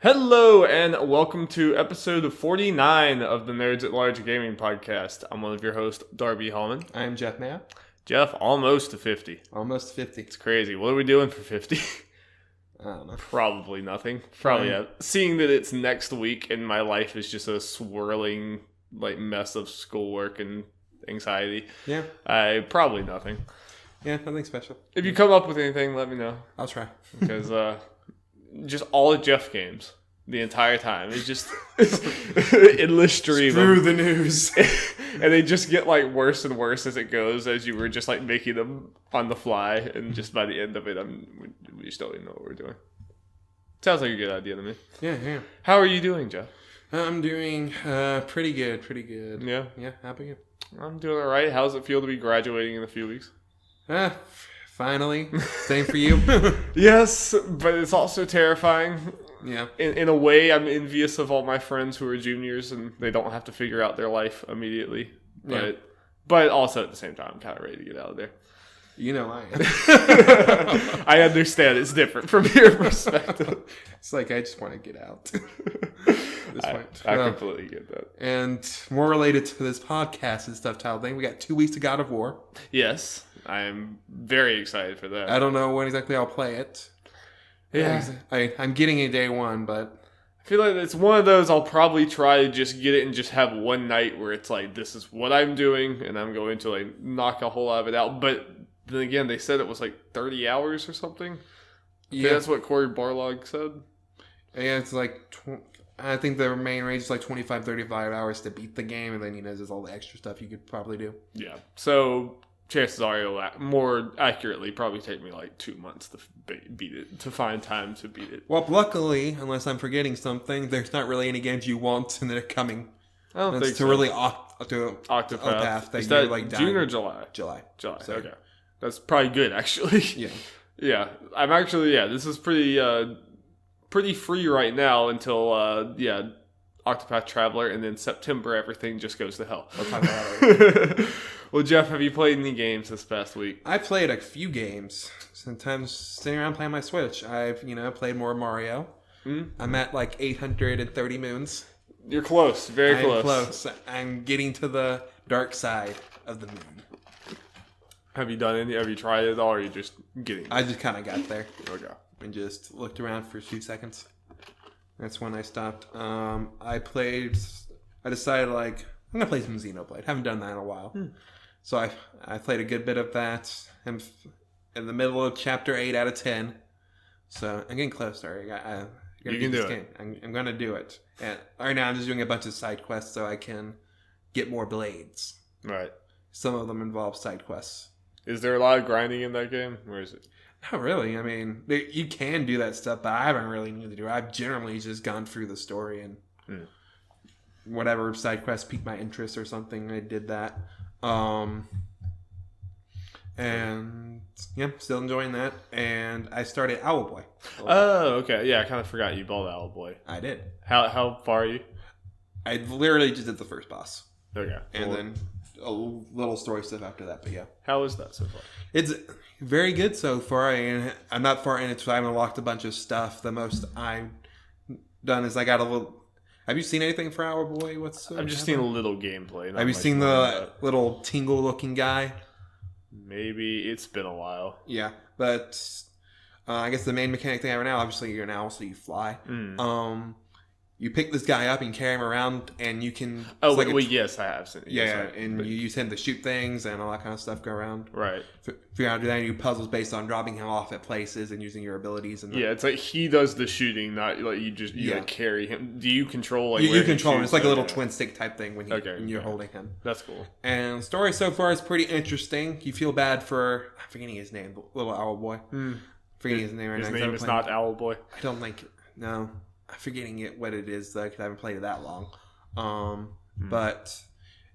Hello and welcome to episode 49 of the Nerds at Large Gaming Podcast. I'm one of your hosts, Darby Hallman. I'm Jeff Mayo. Jeff, almost to 50. Almost 50. It's crazy. What are we doing for 50? I don't know. Probably nothing. Probably seeing that it's next week and my life is just a swirling mess of schoolwork and anxiety. Yeah. Probably nothing. Yeah, nothing special. If you come up with anything, let me know. I'll try. Because just all of Jeff games the entire time. It's just endless stream. Screw the news. And they just get worse and worse as it goes, as you were just making them on the fly, and just by the end of it, we just don't even know what we're doing. Sounds like a good idea to me. Yeah. How are you doing, Jeff? I'm doing pretty good. Yeah? Yeah, how about you? I'm doing alright. How does it feel to be graduating in a few weeks? Finally. Same for you? Yes, but it's also terrifying. Yeah. In a way, I'm envious of all my friends who are juniors and they don't have to figure out their life immediately. But also at the same time, I'm kind of ready to get out of there. You know I am. I understand it's different from your perspective. It's I just want to get out. I completely get that. And more related to this podcast and stuff, Tyler, thing, we got 2 weeks of God of War. Yes, I am very excited for that. I don't know when exactly I'll play it. Yeah. I'm getting it day one, but I feel like it's one of those I'll probably try to just get it and just have one night where it's this is what I'm doing, and I'm going to knock a whole lot of it out. But then again, they said it was 30 hours or something. Yeah, that's what Corey Barlog said. Yeah, it's I think the main range is 25, 35 hours to beat the game, and then there's all the extra stuff you could probably do. Yeah, so chances are it'll more accurately probably take me 2 months to beat it, to find time to beat it. Well, luckily, unless I'm forgetting something, there's not really any games you want, and they're coming. I don't think so. To really Octopath. That Is that you're June or July? July. So. Okay. That's probably good, actually. Yeah. Yeah. I'm actually, this is pretty free right now until, Octopath Traveler, and then September everything just goes to hell. We'll talk about it. Well, Jeff, have you played any games this past week? I played a few games. Sometimes sitting around playing my Switch. I've, played more Mario. I'm at 830 moons. You're close. Very close. I'm close. I'm getting to the dark side of the moon. Have you done any? Have you tried it all, or are you just getting there? I just kind of got there. Okay. And just looked around for a few seconds. That's when I stopped. I decided I'm going to play some Xenoblade. Haven't done that in a while. So I played a good bit of that. I'm in the middle of chapter 8 out of 10. So I'm getting closer. You can do it. I'm going to do it. And right now I'm just doing a bunch of side quests so I can get more blades. Right. Some of them involve side quests. Is there a lot of grinding in that game? Where is it? Not really. I mean, you can do that stuff, but I haven't really needed to do it. I've generally just gone through the story and whatever side quest piqued my interest or something, I did that. And yeah, still enjoying that. And I started Owlboy. Oh, okay. Yeah, I kind of forgot you bought Owlboy. I did. How far are you? I literally just did the first boss. Okay. And then a little story stuff after that, but yeah. How is that so far? It's very good so far. I'm not far in it, so I haven't unlocked a bunch of stuff. The most I've done is I got a little... Have you seen anything for Owlboy? I've just seen a little gameplay. Have you seen the little Tingle-looking guy? Maybe. It's been a while. Yeah, but I guess the main mechanic they have right now, obviously you're an owl, so you fly. You pick this guy up and carry him around, and you can... Oh, yes, I have seen it. Yeah, you use him to shoot things and all that kind of stuff go around. Right. Figure out how to do that, and you do puzzles based on dropping him off at places and using your abilities. And it's he does the shooting, not you just carry him. Do you control you control him? It's like a little twin stick type thing when you're holding him. That's cool. And the story so far is pretty interesting. You feel bad for... I'm forgetting his name, the little owl boy. Forgetting his name right now. His name is not Owlboy? I don't think... No. I'm forgetting what it is, though, because I haven't played it that long. But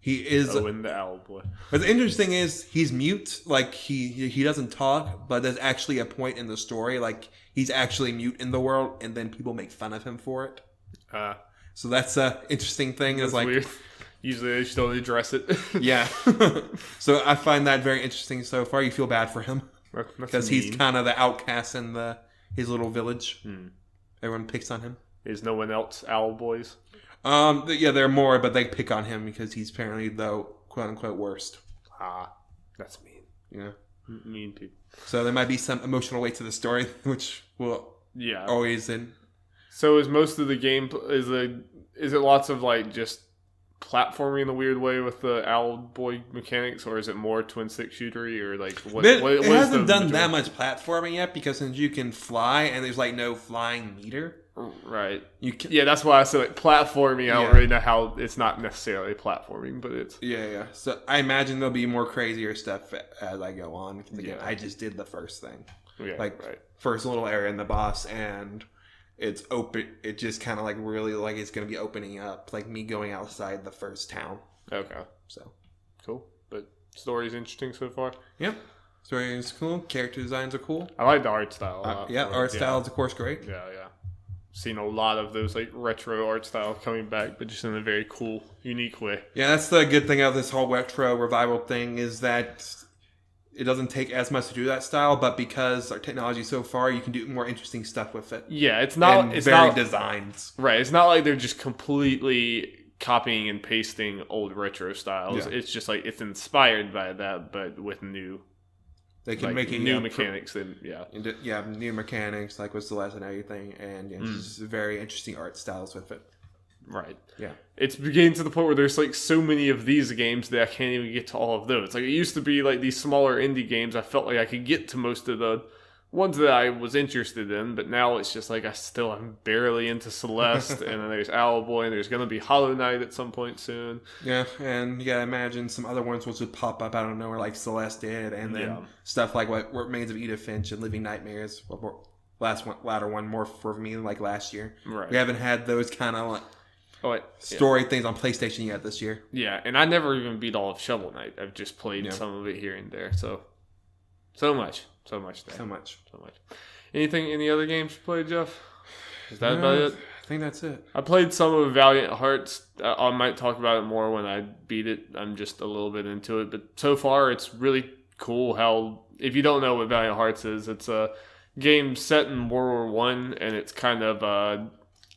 he is... Owen the Owlboy. What's interesting is he's mute. He doesn't talk, but there's actually a point in the story, he's actually mute in the world, and then people make fun of him for it. So that's an interesting thing. That's weird. Usually they just don't address it. Yeah. So I find that very interesting so far. You feel bad for him. Because he's kind of the outcast in his little village. Everyone picks on him. Is no one else Owl Boys? Yeah, there are more, but they pick on him because he's apparently the quote unquote worst. That's mean. Yeah, mean people. So there might be some emotional weight to the story, which will always in. So is most of the game is it lots of like just platforming in a weird way with the Owl Boy mechanics, or is it more twin stick shootery, or like what? It hasn't done that much platforming yet because since you can fly and there's like no flying meter, right? Yeah, that's why I said like platforming. I don't really know how it's not necessarily platforming, but it's So I imagine there'll be more crazier stuff as I go on. Because again, I just did the first thing, first little area in the boss and. It's open. It just kind of like really like it's going to be opening up, like me going outside the first town. Okay, so cool. But story's interesting so far. Yep, story is cool. Character designs are cool. I like the art style. A lot. Art style is of course great. Yeah. Seen a lot of those like retro art style coming back, but just in a very cool, unique way. Yeah, that's the good thing of this whole retro revival thing is that. It doesn't take as much to do that style, but because our technology is so far, you can do more interesting stuff with it. Yeah, it's not designs. Right, it's not like they're just completely copying and pasting old retro styles. Yeah. It's just like it's inspired by that, but with new. They can make new mechanics. New mechanics like with Celeste and everything, and just very interesting art styles with it. Right. Yeah. It's getting to the point where there's like so many of these games that I can't even get to all of those. Like it used to be like these smaller indie games. I felt like I could get to most of the ones that I was interested in, but now it's just like I'm barely into Celeste, and then there's Owl Boy, and there's going to be Hollow Knight at some point soon. Yeah, and you got to imagine some other ones will just pop up out of nowhere like Celeste did, and then stuff like what Remains of Edith Finch and Living Nightmares. Latter one more for me like last year. Right. We haven't had those kind of like story things on PlayStation yet this year. Yeah, and I never even beat all of Shovel Knight. I've just played some of it here and there. So much there. So much. Any other games you played, Jeff? Is that about it? I think that's it. I played some of Valiant Hearts. I might talk about it more when I beat it. I'm just a little bit into it. But so far, it's really cool how, if you don't know what Valiant Hearts is, it's a game set in World War I, and it's kind of, I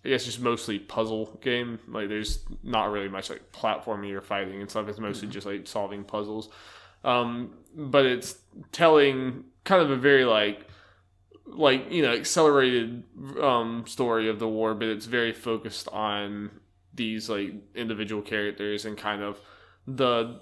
guess, just mostly puzzle game. Like, there's not really much, like, platforming or fighting and stuff. It's mostly just, like, solving puzzles. But it's telling kind of a very, accelerated story of the war, but it's very focused on these like individual characters and kind of the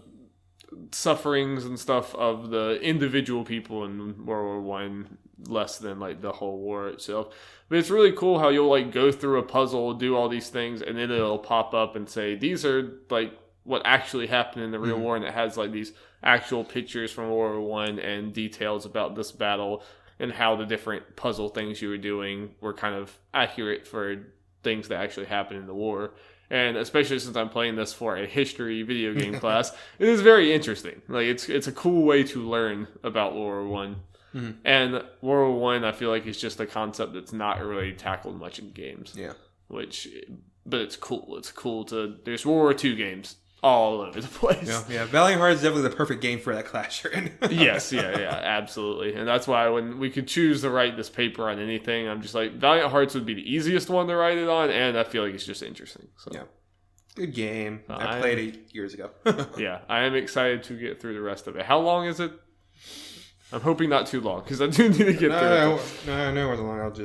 sufferings and stuff of the individual people in World War I, less than like the whole war itself. But it's really cool how you'll like go through a puzzle, do all these things, and then it'll pop up and say these are like what actually happened in the real war, and it has like these actual pictures from World War I and details about this battle and how the different puzzle things you were doing were kind of accurate for things that actually happened in the war. And especially since I'm playing this for a history video game class, it is very interesting. Like it's a cool way to learn about World War I. Mm-hmm. And World War I feel like it's just a concept that's not really tackled much in games. Yeah. But it's cool. It's cool there's World War II games all over the place. Yeah. Valiant Hearts is definitely the perfect game for that class you're in. Yes, absolutely. And that's why when we could choose to write this paper on anything, I'm just like, Valiant Hearts would be the easiest one to write it on, and I feel like it's just interesting. So. Yeah. Good game. I played it years ago. Yeah, I am excited to get through the rest of it. How long is it? I'm hoping not too long, because I do need to get through it. No, it wasn't long.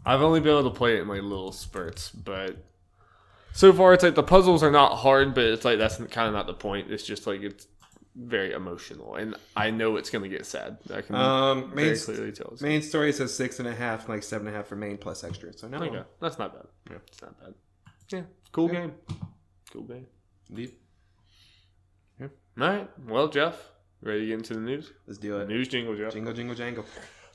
I've only been able to play it in like little spurts, but so far it's like the puzzles are not hard, but it's like that's kind of not the point. It's just like it's very emotional, and I know it's going to get sad. I can very clearly tell. Main story says 6.5, like 7.5 for main plus extra. So no, okay, that's not bad. Yeah, it's not bad. Yeah, cool game. Cool game. Indeed. Yeah. All right. Well, Jeff, ready to get into the news? Let's do it. News jingle, Jeff. Jingle, jingle, jangle.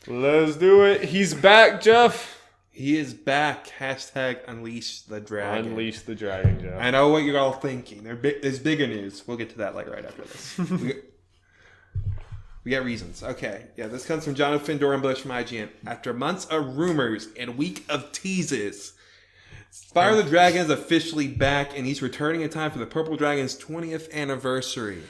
Let's do it. He's back, Jeff. He is back. Hashtag unleash the dragon. Unleash the dragon, Jeff. I know what you're all thinking. There's bigger news. We'll get to that like right after this. we got reasons. Okay. Yeah, this comes from Jonathan Dorenbush from IGN. After months of rumors and week of teases, Spyro the Dragon is officially back, and he's returning in time for the Purple Dragon's 20th anniversary.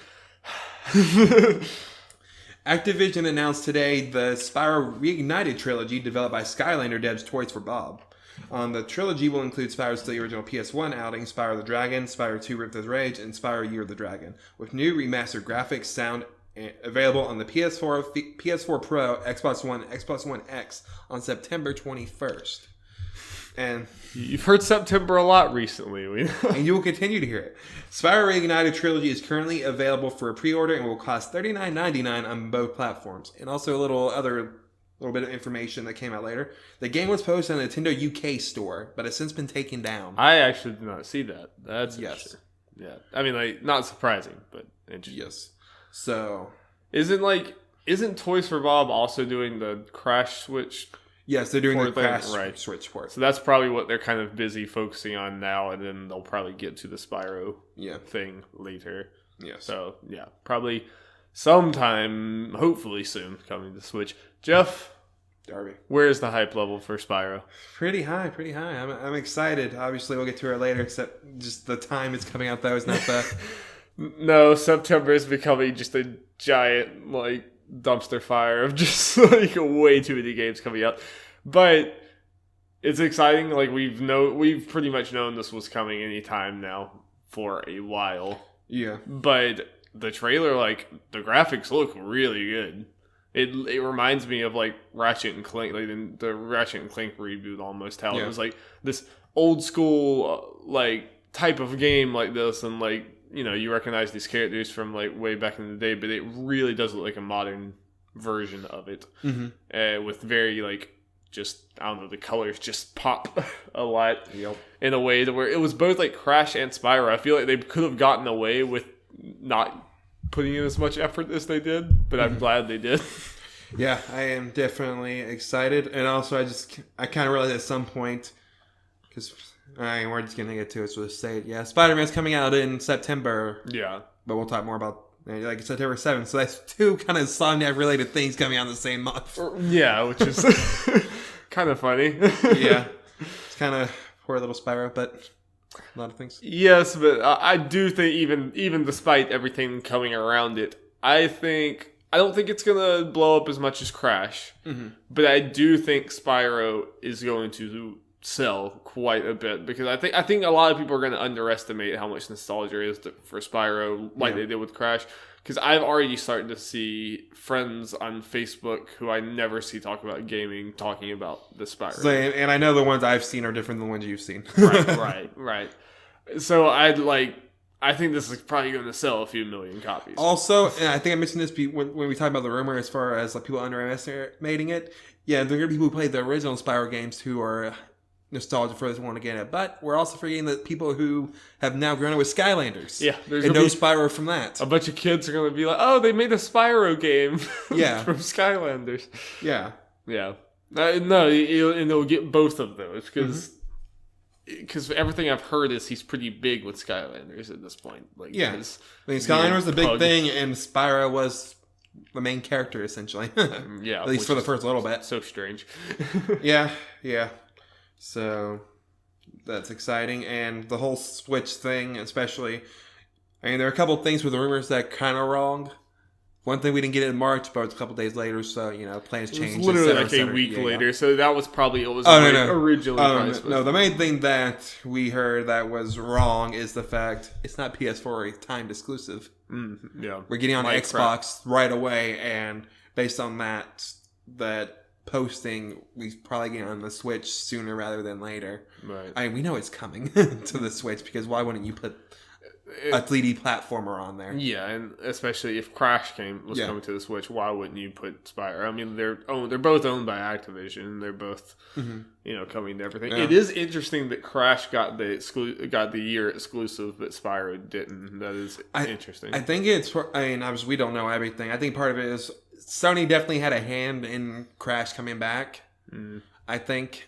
Activision announced today the Spyro Reignited trilogy developed by Skylander devs Toys for Bob The trilogy will include Spyro's the original PS1 outing, Spyro the Dragon, Spyro 2 Rift Rage, and Spyro Year of the Dragon, with new remastered graphics, sound available on the PS4, PS4 Pro, Xbox One, Xbox One X on September 21st. And you've heard September a lot recently. And you will continue to hear it. Spyro Reignited Trilogy is currently available for a pre-order and will cost $39.99 on both platforms. And also a little bit of information that came out later. The game was posted on the Nintendo UK store, but has since been taken down. I actually did not see that. That's interesting. Yeah. I mean, like, not surprising, but interesting. Yes. So... Isn't Toys for Bob also doing the Crash Switch? Yes, they're doing the Crash Switch port. So that's probably what they're kind of busy focusing on now, and then they'll probably get to the Spyro thing later. Yes. So, yeah, probably sometime, hopefully soon, coming to Switch. Jeff, Darby, where's the hype level for Spyro? Pretty high. I'm excited. Obviously, we'll get to it later, except just the time it's coming out, though, is not the... No, September is becoming just a giant, like, dumpster fire of just like way too many games coming out, but it's exciting. Like we've pretty much known this was coming anytime now for a while. Yeah, but the trailer, like the graphics look really good. It reminds me of like Ratchet and Clank, like the Ratchet and Clank reboot almost. How it was like this old school like type of game like this, and like. You know, you recognize these characters from like way back in the day, but it really does look like a modern version of it. Mm-hmm. With very like just I don't know, the colors just pop a lot in a way to where it was both like Crash and Spyro. I feel like they could have gotten away with not putting in as much effort as they did, but I'm glad they did. Yeah, I am definitely excited, and also I kind of realized at some point because. We're just going to get to it, so let's say it. Yeah, Spider-Man's coming out in September. Yeah. But we'll talk more about, like, September 7th. So that's two kind of Insomniac-related things coming out in the same month. Yeah, which is kind of funny. Yeah. It's kind of poor little Spyro, but a lot of things. Yes, but I do think even despite everything coming around it, I don't think it's going to blow up as much as Crash. Mm-hmm. But I do think Spyro is going to sell quite a bit because I think a lot of people are going to underestimate how much nostalgia is for Spyro like they did with Crash, because I've already started to see friends on Facebook who I never see talk about gaming talking about the Spyro. So, and I know the ones I've seen are different than the ones you've seen. Right. So I think this is probably going to sell a few million copies. Also, and I think I mentioned this when we talked about the rumor as far as like people underestimating it. Yeah, there are going to be people who played the original Spyro games who are nostalgia for this one again, but we're also forgetting that people who have now grown up with Skylanders. Yeah, there's no Spyro from that. A bunch of kids are going to be like, "Oh, they made a Spyro game." Yeah, from Skylanders. Yeah. No, and they'll get both of those because everything I've heard is he's pretty big with Skylanders at this point. Like, yeah, Skylanders was the big thing, and Spyro was the main character essentially. Yeah, at least for the first little bit. So strange. Yeah. So that's exciting, and the whole Switch thing, especially. I mean, there are a couple of things with the rumors that kind of wrong. One thing we didn't get it in March, but it was a couple days later, so plans changed. It was literally like a week later, so that was probably originally. No, the main thing that we heard that was wrong is the fact it's not PS4 timed exclusive. Yeah, we're getting on Xbox right away, and based on that posting, we probably get on the Switch sooner rather than later. Right. I mean, we know it's coming to the Switch because why wouldn't you put a 3D platformer on there? Yeah, and especially if Crash was coming to the Switch, why wouldn't you put Spyro? I mean, they're both owned by Activision. They're both coming to everything. Yeah. It is interesting that Crash got the year exclusive, but Spyro didn't. That is interesting. I think it's. I mean, obviously we don't know everything. I think part of it is Sony definitely had a hand in Crash coming back. I think,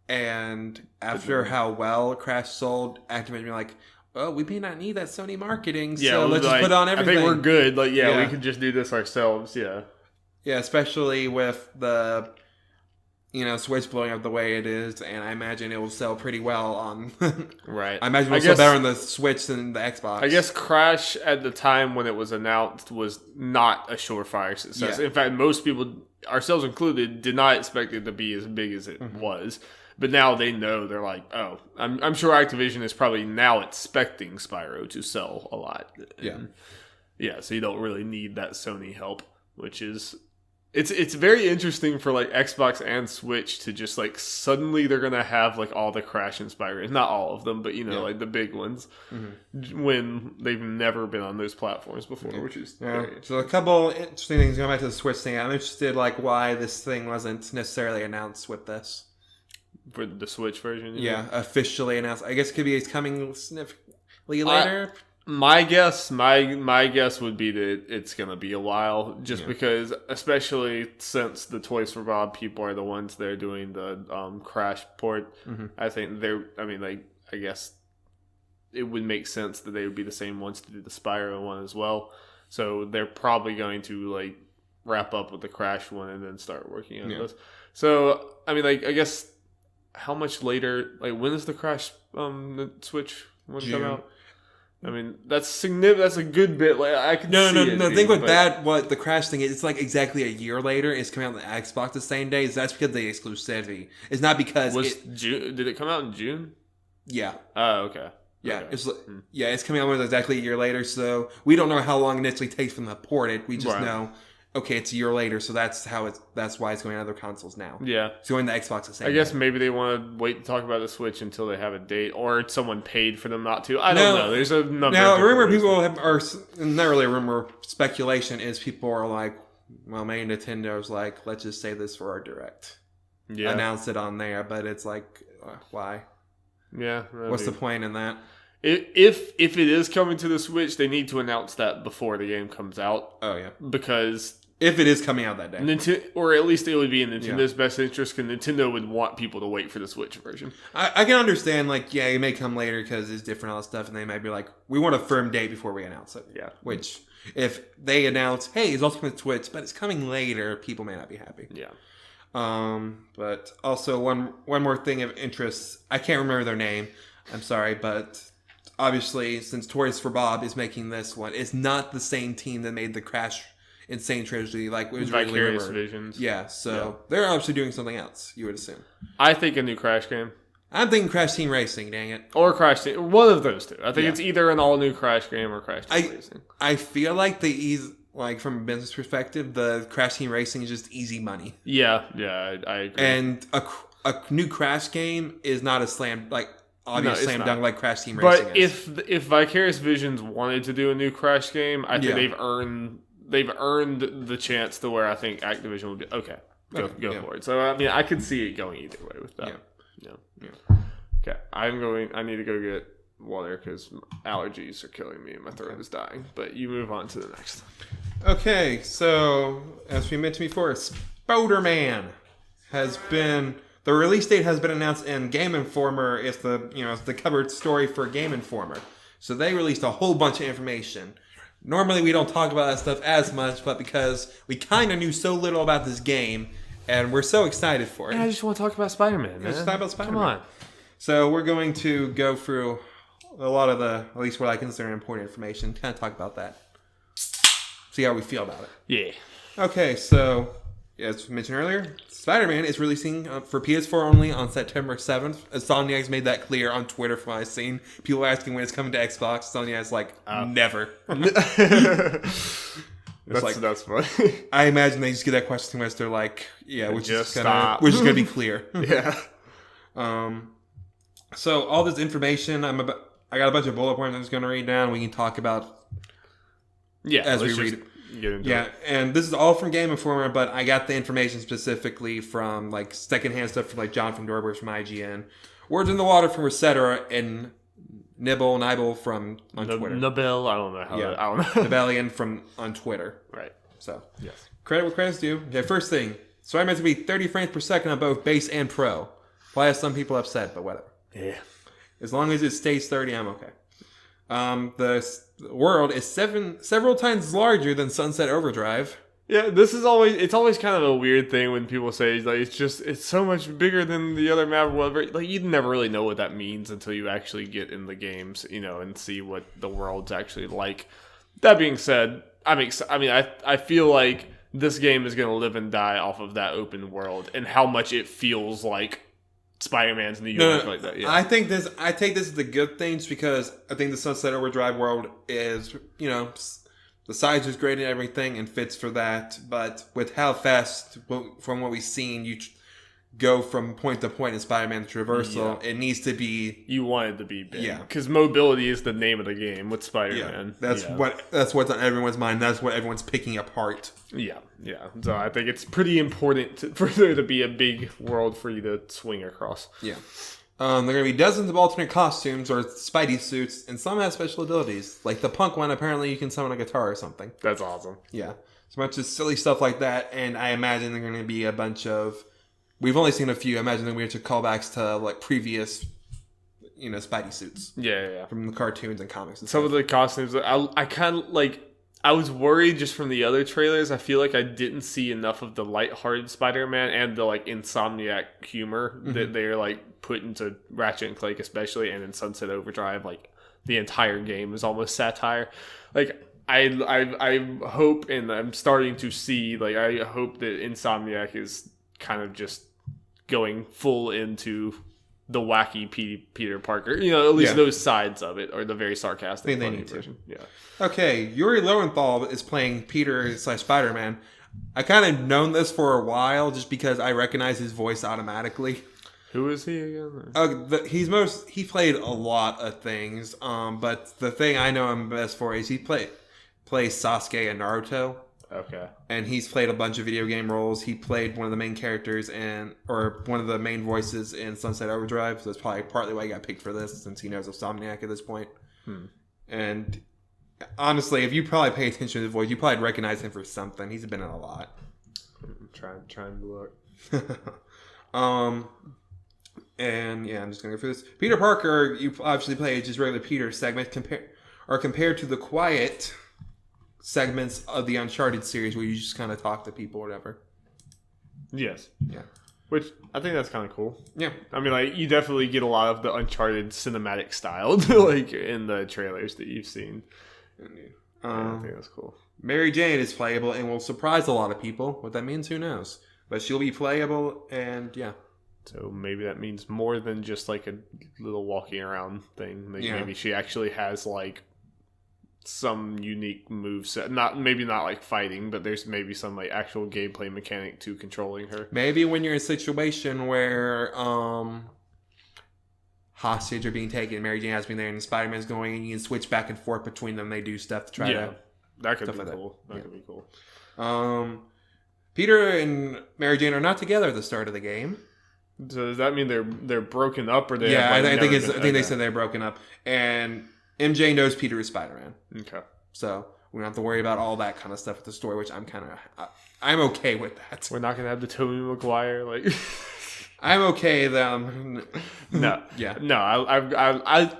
and after how well Crash sold, Activision were like, "Oh, we may not need that Sony marketing, so let's just put on everything. I think we're good. Like, we can just do this ourselves." Yeah, especially with the Switch blowing up the way it is, and I imagine it will sell pretty well on. Right. I imagine it will sell better on the Switch than the Xbox. I guess Crash at the time when it was announced was not a surefire success. Yeah. In fact, most people, ourselves included, did not expect it to be as big as it was. But now they know, they're like, oh, I'm sure Activision is probably now expecting Spyro to sell a lot. And so you don't really need that Sony help, which is it's very interesting for like Xbox and Switch to just like suddenly they're gonna have like all the Crash inspired, not all of them, but like the big ones, when they've never been on those platforms before, which is so a couple interesting things going back to the Switch thing. I'm interested like why this thing wasn't necessarily announced with this. For the Switch version? Officially announced. I guess it could be it's coming significantly later. My guess would be that it's going to be a while, just because, especially since the Toys for Bob people are the ones that are doing the Crash port. I think I guess it would make sense that they would be the same ones to do the Spyro one as well. So they're probably going to like wrap up with the Crash one and then start working on this. So, I guess how much later, like when is the Crash the Switch one come out? That's significant. That's a good bit. Like I can see no. Think with that, what the Crash thing is, it's like exactly a year later. It's coming out on the Xbox the same day. That's because of the exclusivity. It's not because June. Did it come out in June? Yeah. Oh, okay. Yeah, okay. It's coming out exactly a year later. So we don't know how long it initially takes from the port it. We just know. Okay, it's a year later, so that's why it's going on other consoles now. Yeah. It's going to Xbox the same I guess maybe they want to wait to talk about the Switch until they have a date, or someone paid for them not to. I don't know. There's a number now, of rumor people are not really a rumor, speculation is people are like, well, maybe Nintendo's like, let's just say this for our Direct. Yeah. Announce it on there, but it's like, why? Yeah. What's the point in that? If it is coming to the Switch, they need to announce that before the game comes out. Oh, yeah. Because if it is coming out that day. Or at least it would be in Nintendo's best interest, because Nintendo would want people to wait for the Switch version. I can understand, like, it may come later because it's different, all that stuff, and they might be like, we want a firm date before we announce it. Yeah. Which, if they announce, hey, it's also coming to Switch, but it's coming later, people may not be happy. Yeah. But also, one more thing of interest, I can't remember their name, I'm sorry, but obviously, since Toys for Bob is making this one, it's not the same team that made the Crash Insane Trilogy, like it was Vicarious Visions. Yeah, so they're obviously doing something else, you would assume. I think a new Crash game. I'm thinking Crash Team Racing, dang it. Or Crash Team, one of those two. I think it's either an all-new Crash game or Crash Team Racing. I feel like from a business perspective, the Crash Team Racing is just easy money. Yeah, I agree. And a new Crash game is not a slam dunk like Crash Team Racing is. But if Vicarious Visions wanted to do a new Crash game, I think they've earned the chance to where I think Activision would be go for it. So I could see it going either way with that. Yeah. Okay, I need to go get water because allergies are killing me and my throat is dying. But you move on to the next. Okay, so as we mentioned before, Spider-Man has been. The release date has been announced in Game Informer. It's the cover story for Game Informer. So they released a whole bunch of information. Normally we don't talk about that stuff as much, but because we kind of knew so little about this game, and we're so excited for it. I just want to talk about Spider-Man, man. Just talk about Spider-Man. Come on. So we're going to go through a lot of at least what I consider important information, kind of talk about that. See how we feel about it. Yeah. Okay, so as mentioned earlier, Spider-Man is releasing for PS4 only on September 7th. Insomniac's made that clear on Twitter from what I've seen. People asking when it's coming to Xbox. Insomniac's like, never. That's funny. I imagine they just get that question too much. They're like, which is going to be clear. Yeah. So all this information, I got a bunch of bullet points I'm just going to read down. We can talk about as we read it. And this is all from Game Informer, but I got the information specifically from like secondhand stuff from like John from Dorber from IGN, Words in the Water from Resetera, and Nibble on Twitter. Nibble, I don't know how. I don't know. Nibellion on Twitter. Right. So credit where credit's due. Okay, first thing. So I'm meant to be 30 frames per second on both base and pro. Why are some people upset? But whatever. Yeah. As long as it stays 30, I'm okay. The world is several times larger than Sunset Overdrive. Yeah, it's always kind of a weird thing when people say like it's so much bigger than the other map or whatever. Like you never really know what that means until you actually get in the games, and see what the world's actually like. That being said, I feel like this game is going to live and die off of that open world and how much it feels like Spider-Man's New York like that. Yeah, I take this as the good things because I think the Sunset Overdrive world is, the size is great and everything and fits for that. But with how fast, from what we've seen, you go from point to point in Spider-Man traversal, it needs to be... You want it to be big. Yeah. Because mobility is the name of the game with Spider-Man. Yeah. That's what's on everyone's mind. That's what everyone's picking apart. Yeah. So I think it's pretty important for there to be a big world for you to swing across. Yeah. There are going to be dozens of alternate costumes or Spidey suits, and some have special abilities. Like the punk one, apparently you can summon a guitar or something. That's awesome. Yeah. So much of silly stuff like that, and I imagine there are going to be a bunch of... We've only seen a few. I imagine that we have to callbacks to like previous, Spidey suits. Yeah. From the cartoons and comics. And Some of the costumes, I kind of like. I was worried just from the other trailers. I feel like I didn't see enough of the lighthearted Spider-Man and the like insomniac humor that they're like put into Ratchet and Clank, especially, and in Sunset Overdrive. Like the entire game is almost satire. Like I hope, and I'm starting to see. Like I hope that Insomniac is kind of just going full into the wacky Peter Parker. At least those sides of it, or the very sarcastic. I think they need version. to. Yeah. Okay, Yuri Lowenthal is playing Peter / Spider-Man. I kind of known this for a while just because I recognize his voice automatically. Who is he again? He played a lot of things, but the thing I know him best for is he plays Sasuke in Naruto. Okay. And he's played a bunch of video game roles. He played one of the main characters or one of the main voices in Sunset Overdrive. So that's probably partly why he got picked for this, since he knows Insomniac at this point. And honestly, if you probably pay attention to his voice, you probably recognize him for something. He's been in a lot. I'm trying to look. And yeah, I'm just gonna go through this. Peter Parker, you obviously play just regular Peter segment compared to the quiet segments of the Uncharted series where you just kind of talk to people or whatever. Yes. Yeah. Which I think that's kind of cool. Yeah. I mean, like, you definitely get a lot of the Uncharted cinematic style, like, in the trailers that you've seen. I think that's cool. Mary Jane is playable and will surprise a lot of people. What that means, who knows? But she'll be playable, and yeah. So maybe that means more than just, like, a little walking around thing. Like, maybe she actually has, like, some unique moveset. Maybe not like fighting, but there's maybe some like actual gameplay mechanic to controlling her. Maybe when you're in a situation where hostage are being taken, Mary Jane has been there, and Spider-Man's going, and you can switch back and forth between them. They do stuff to try to... That could be cool. That could be cool. Peter and Mary Jane are not together at the start of the game. So does that mean they're broken up, or they? Yeah, I think they said they're broken up, and MJ knows Peter is Spider-Man. Okay. So we don't have to worry about all that kind of stuff with the story, which I'm okay with that. We're not going to have the Tobey Maguire, like... I'm okay then. No. Yeah. No,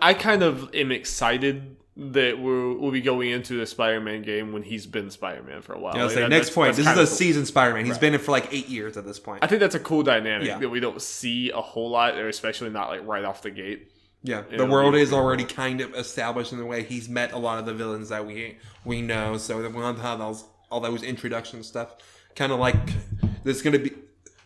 I kind of am excited that we'll be going into the Spider-Man game when he's been Spider-Man for a while. Yeah, like, next point. This is a seasoned Spider-Man. He's been in for like 8 years at this point. I think that's a cool dynamic that we don't see a whole lot, or especially not like right off the gate. Yeah, the world is already kind of established in the way he's met a lot of the villains that we know. So we don't have all those introduction stuff. Kind of like there's going to be.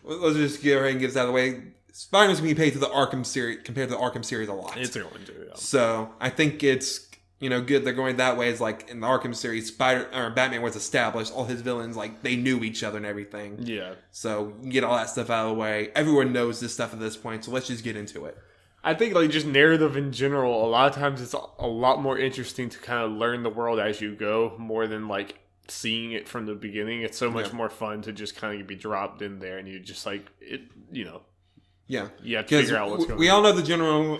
Let's just get ahead and get this out of the way. Spider-Man's going to be paid to the Arkham series compared to the Arkham series a lot. It's going to, yeah. So I think it's good. They're going that way. It's like in the Arkham series, Batman was established. All his villains they knew each other and everything. Yeah. So you can get all that stuff out of the way. Everyone knows this stuff at this point. So let's just get into it. I think just narrative in general, a lot of times it's a lot more interesting to kind of learn the world as you go more than seeing it from the beginning. It's so much more fun to just kind of be dropped in there, and you just Yeah. You have to figure out what's going on. We all know the general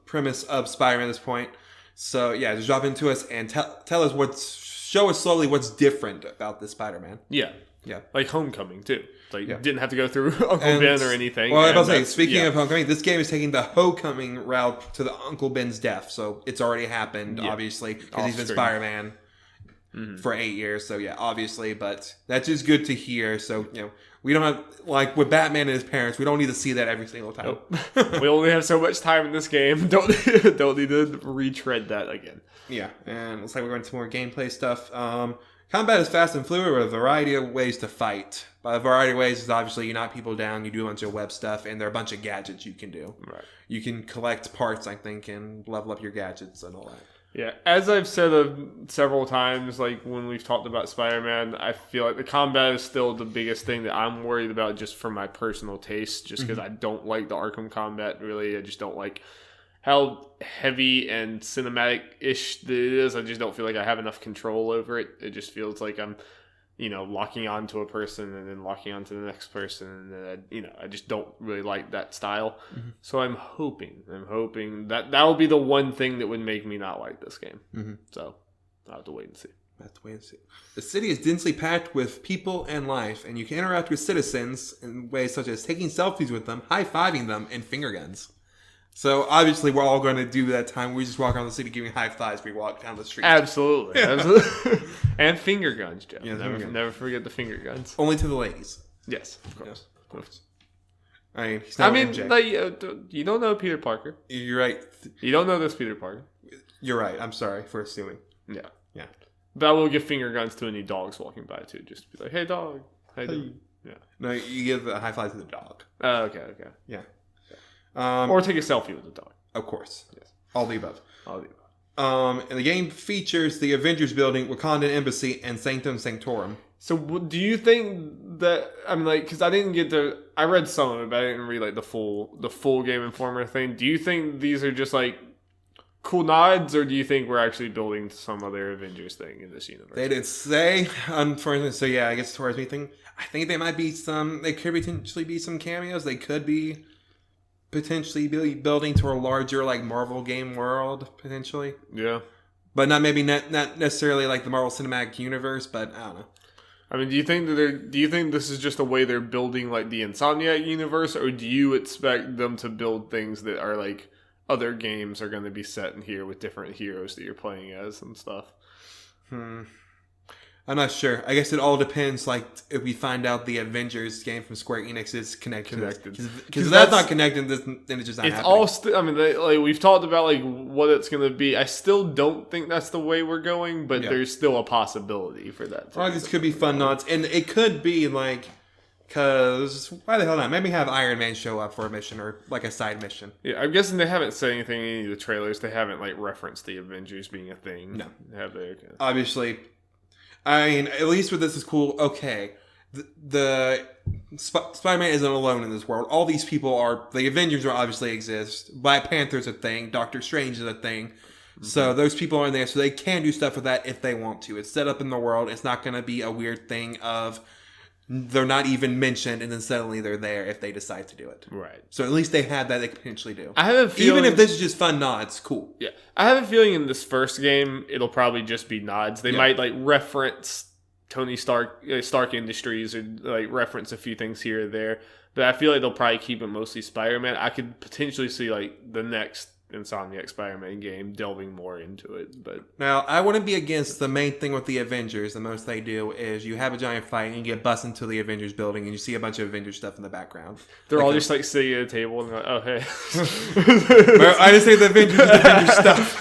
premise of Spider-Man at this point. So yeah, just drop into us and tell us show us slowly what's different about this Spider-Man. Yeah. Yeah. Like Homecoming too. Didn't have to go through Uncle Ben or anything. Well, I was saying, speaking of Homecoming, this game is taking the Homecoming route to the Uncle Ben's death. So it's already happened, obviously, because he's been Spider-Man for 8 years. So yeah, obviously, but that's just good to hear. So, we don't have, with Batman and his parents, we don't need to see that every single time. Nope. We only have so much time in this game. Don't need to retread that again. Yeah, and looks like we're going to more gameplay stuff. Combat is fast and fluid with a variety of ways to fight. By a variety of ways is obviously you knock people down, you do a bunch of web stuff, and there are a bunch of gadgets you can do. Right. You can collect parts, I think, and level up your gadgets and all that. Yeah, as I've said several times, like when we've talked about Spider-Man, I feel like the combat is still the biggest thing that I'm worried about just for my personal taste, just because I don't like the Arkham combat, really. I just don't like how heavy and cinematic-ish it is. I just don't feel like I have enough control over it. It just feels like I'm, locking onto a person and then locking onto the next person. And then, I just don't really like that style. Mm-hmm. So I'm hoping that will be the one thing that would make me not like this game. Mm-hmm. So I'll have to wait and see. The city is densely packed with people and life, and you can interact with citizens in ways such as taking selfies with them, high-fiving them, and finger guns. So, obviously, we're all going to do that time. We just walk around the city giving high fives. We walk down the street. Absolutely. Absolutely. And finger guns, Jeff. Yeah, never forget the finger guns. Only to the ladies. Yes, of course. Yes, of course. He's not MJ. You don't know Peter Parker. You're right. You don't know this Peter Parker. You're right. I'm sorry for assuming. Yeah. Yeah. But I will give finger guns to any dogs walking by, too. Just be like, hey, dog. How you doing? Yeah. No, you give a high five to the dog. Oh, okay. Yeah. Or take a selfie with the dog. Of course. Yes. All the above. And the game features the Avengers Building, Wakandan Embassy, and Sanctum Sanctorum. So do you think that, because I didn't get to, I read some of it, but I didn't read like the full Game Informer thing. Do you think these are just like cool nods, or do you think we're actually building some other Avengers thing in this universe? They did say, unfortunately, so yeah, I guess as far as me thinking, I think there could potentially be some cameos. They could be potentially building to a larger like Marvel game world, potentially. Yeah. But not necessarily like the Marvel Cinematic Universe, but I don't know. Do you think this is just a way they're building like the Insomniac universe, or do you expect them to build things that are like other games are going to be set in here with different heroes that you're playing as and stuff? I'm not sure. I guess it all depends. Like if we find out the Avengers game from Square Enix is connected, because if that's not connected, then it's just not happening. All we've talked about like what it's going to be. I still don't think that's the way we're going, but there's still a possibility for that. This could be fun nods, and it could be like, because why the hell not? Maybe have Iron Man show up for a mission or like a side mission. Yeah, I'm guessing they haven't said anything in any of the trailers. They haven't like referenced the Avengers being a thing. No, have they? Okay. Obviously. At least with this is cool. Okay, the Spider-Man isn't alone in this world. All these people are... The Avengers obviously exist. Black Panther's a thing. Doctor Strange is a thing. Mm-hmm. So those people are in there, so they can do stuff with that if they want to. It's set up in the world. It's not going to be a weird thing of... They're not even mentioned, and then suddenly they're there if they decide to do it. Right. So at least they have that they could potentially do. I have a feeling... Even if this is just fun nods, cool. Yeah. I have a feeling in this first game, it'll probably just be nods. They might, like, reference Tony Stark Industries, or, like, reference a few things here or there. But I feel like they'll probably keep it mostly Spider-Man. I could potentially see, like, the next Insomniac Spider-Man game delving more into it. But now, I wouldn't be against the main thing with the Avengers. The most they do is you have a giant fight and you get bussed into the Avengers building and you see a bunch of Avengers stuff in the background. They're all just like sitting at a table and like, oh hey. I didn't say the Avengers stuff.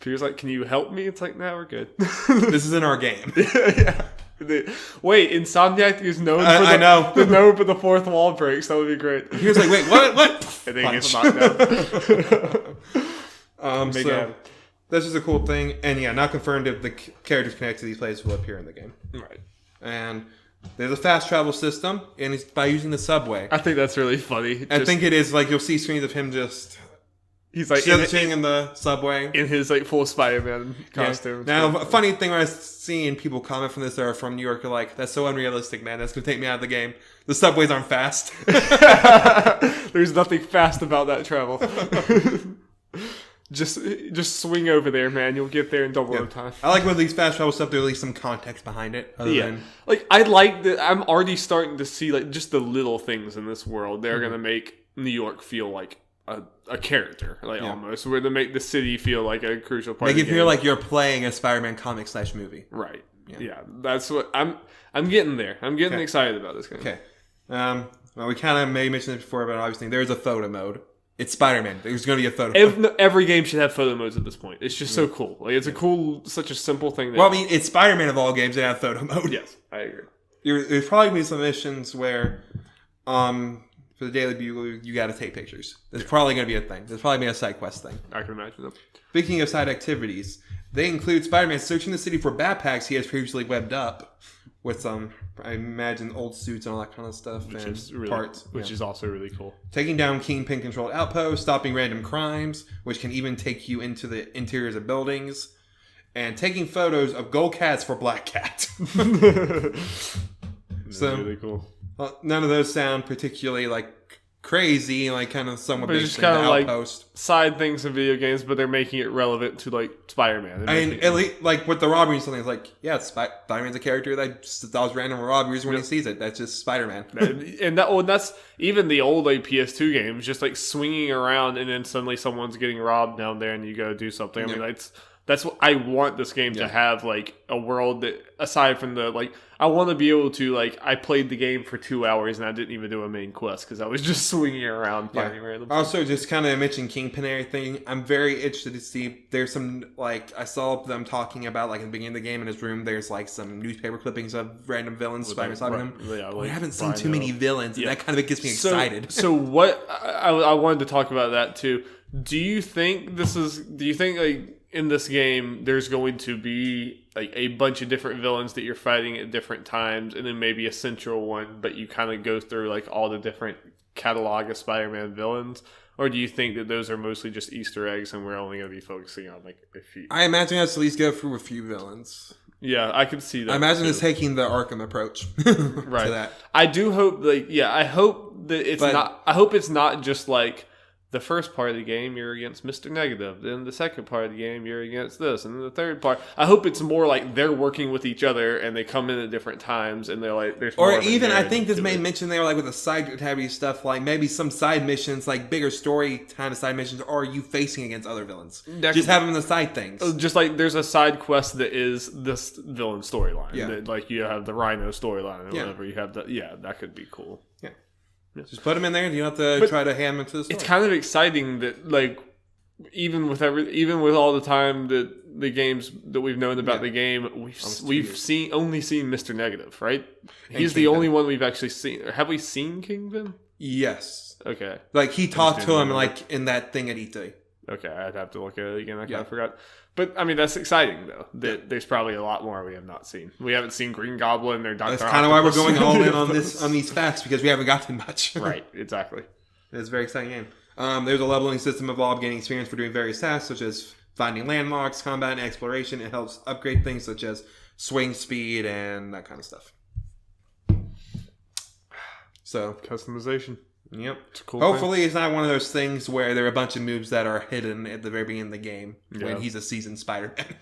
Peter's like, can you help me? It's like, nah, we're good. This is in our game. Yeah. Wait, Insomniac is known for I know. They're known for the fourth wall breaks. That would be great. He was like, wait, what? And then he gets knocked down. So this is a cool thing. And yeah, not confirmed if the characters connected to these places will appear in the game. Right. And there's a fast travel system, and it's by using the subway. I think that's really funny. I think it is, like, you'll see screens of him just... He's like sitting in the subway in his like full Spider-Man costume. Yeah. Now, a funny thing when I was seeing people comment from this that are from New York, are like, "That's so unrealistic, man. That's gonna take me out of the game. The subways aren't fast." There's nothing fast about that travel. Just swing over there, man. You'll get there in double the time. I like when these fast travel stuff. There's at least some context behind it. Like I like that. I'm already starting to see like just the little things in this world. They're gonna make New York feel like a character, like almost, where they make the city feel like a crucial part. Make it feel like you're playing a Spider-Man comic / movie. Right. Yeah. That's what I'm getting there. I'm getting excited about this game. Okay. Well, we kind of may mention it before, but obviously there's a photo mode. It's Spider-Man. There's going to be a photo mode. Every game should have photo modes at this point. It's just so cool. Like it's a cool, such a simple thing. Well, I mean, it's Spider-Man of all games that have photo mode. Yes, I agree. There's probably going to be some missions where, for the Daily Bugle, you got to take pictures. There's probably going to be a thing. There's probably going to be a side quest thing. I can imagine that. Speaking of side activities, they include Spider-Man searching the city for backpacks he has previously webbed up with some, I imagine, old suits and all that kind of stuff Which and is really, parts. Which is also really cool. Taking down Kingpin-controlled outposts, stopping random crimes, which can even take you into the interiors of buildings, and taking photos of gold cats for Black Cat. So really cool. Well, none of those sound particularly like crazy, like kind of somewhat But it's based just in kind the of outpost. like side things in video games, but they're making it relevant to like Spider-Man. I mean, at least like with the robbery and something, it's like, yeah, Spider-Man's a character that just does random robberies when he sees it. That's just Spider-Man. and that's even the old like PS2 games, just like swinging around and then suddenly someone's getting robbed down there and you go do something. I mean, that's what I want this game to have, like a world that aside from the like I want to be able to like I played the game for 2 hours and I didn't even do a main quest because I was just swinging around finding random stuff. Also, just kind of mentioning Kingpin and everything, I'm very interested to see. There's some like I saw them talking about like in the beginning of the game in his room. There's like some newspaper clippings of random villains Spider-Man talking to him. Yeah, like, I haven't seen too many villains, and that kind of gets me excited. So what I wanted to talk about that too. Do you think like in this game there's going to be like a bunch of different villains that you're fighting at different times and then maybe a central one, but you kind of go through like all the different catalog of Spider-Man villains? Or do you think that those are mostly just Easter eggs and we're only going to be focusing on like a few? I imagine us at least go through a few villains. Yeah, I can see that. I imagine it's taking the Arkham approach to that. I do hope I hope that it's not. I hope it's not just like the first part of the game you're against Mr. Negative, then the second part of the game you're against this, and then the third part. I hope it's more like they're working with each other and they come in at different times and they're like there's more. Or even I think this may mention they were like with the side tabby stuff, like maybe some side missions, like bigger story kind of side missions, or are you facing against other villains? Just have them in the side things. Just like there's a side quest that is this villain storyline. Yeah. Like you have the Rhino storyline or whatever. You have that. Yeah, that could be cool. Yeah. Just put them in there and you don't have to try to ham into the story. It's kind of exciting that, like, even with all the time that the games that we've known about the game, we've only seen Mr. Negative, right? He's the only one we've actually seen. Have we seen Kingpin? Yes. Okay. Like, he talked to him, like, in that thing at E3. Okay, I'd have to look at it again. I kind of forgot. But, I mean, that's exciting, though. That there's probably a lot more we have not seen. We haven't seen Green Goblin or Dr. That's kind of why we're going all in on these facts, because we haven't gotten much. Right, exactly. It's a very exciting game. There's a leveling system involved gaining experience for doing various tasks, such as finding landmarks, combat, and exploration. It helps upgrade things such as swing speed and that kind of stuff. So, customization. Yep. It's a cool Hopefully it's not one of those things where there are a bunch of moves that are hidden at the very beginning of the game when he's a seasoned Spider-Man.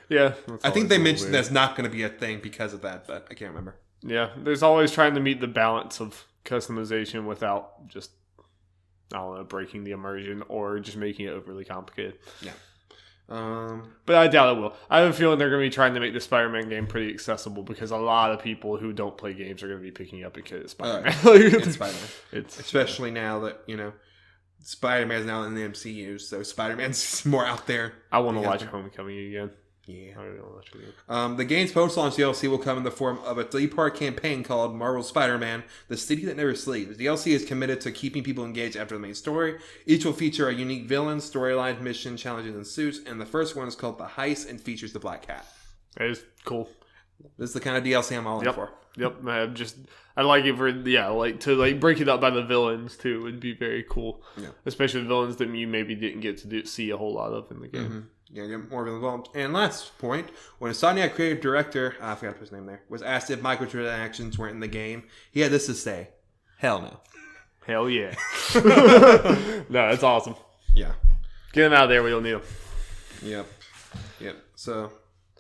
Yeah. I think they mentioned that's not going to be a thing because of that, but I can't remember. Yeah. There's always trying to meet the balance of customization without just, I don't know, breaking the immersion or just making it overly complicated. Yeah. But I doubt it will. I have a feeling they're going to be trying to make the Spider-Man game pretty accessible because a lot of people who don't play games are going to be picking up because it's Spider-Man. It's Spider-Man. Especially now that, Spider-Man's now in the MCU, so Spider-Man's more out there. I want to watch Homecoming again. Yeah. I really want to watch it again. The game's post-launch DLC will come in the form of a 3-part campaign called Marvel Spider-Man, The City That Never Sleeps. The DLC is committed to keeping people engaged after the main story. Each will feature a unique villain, storyline, mission, challenges, and suits, and the first one is called The Heist and features the Black Cat. That is cool. This is the kind of DLC I'm all in for. Yep, I like it for to break it up by the villains too would be very cool. Yeah. Especially the villains that you maybe didn't get to see a whole lot of in the game. Mm-hmm. Yeah, get more involved. And last point, when Insomniac creative director, I forgot to put his name there, was asked if microtransactions were in the game, he had this to say: "Hell no." Hell yeah. No, that's awesome. Yeah. Get them out of there. We don't need them. Yep. So,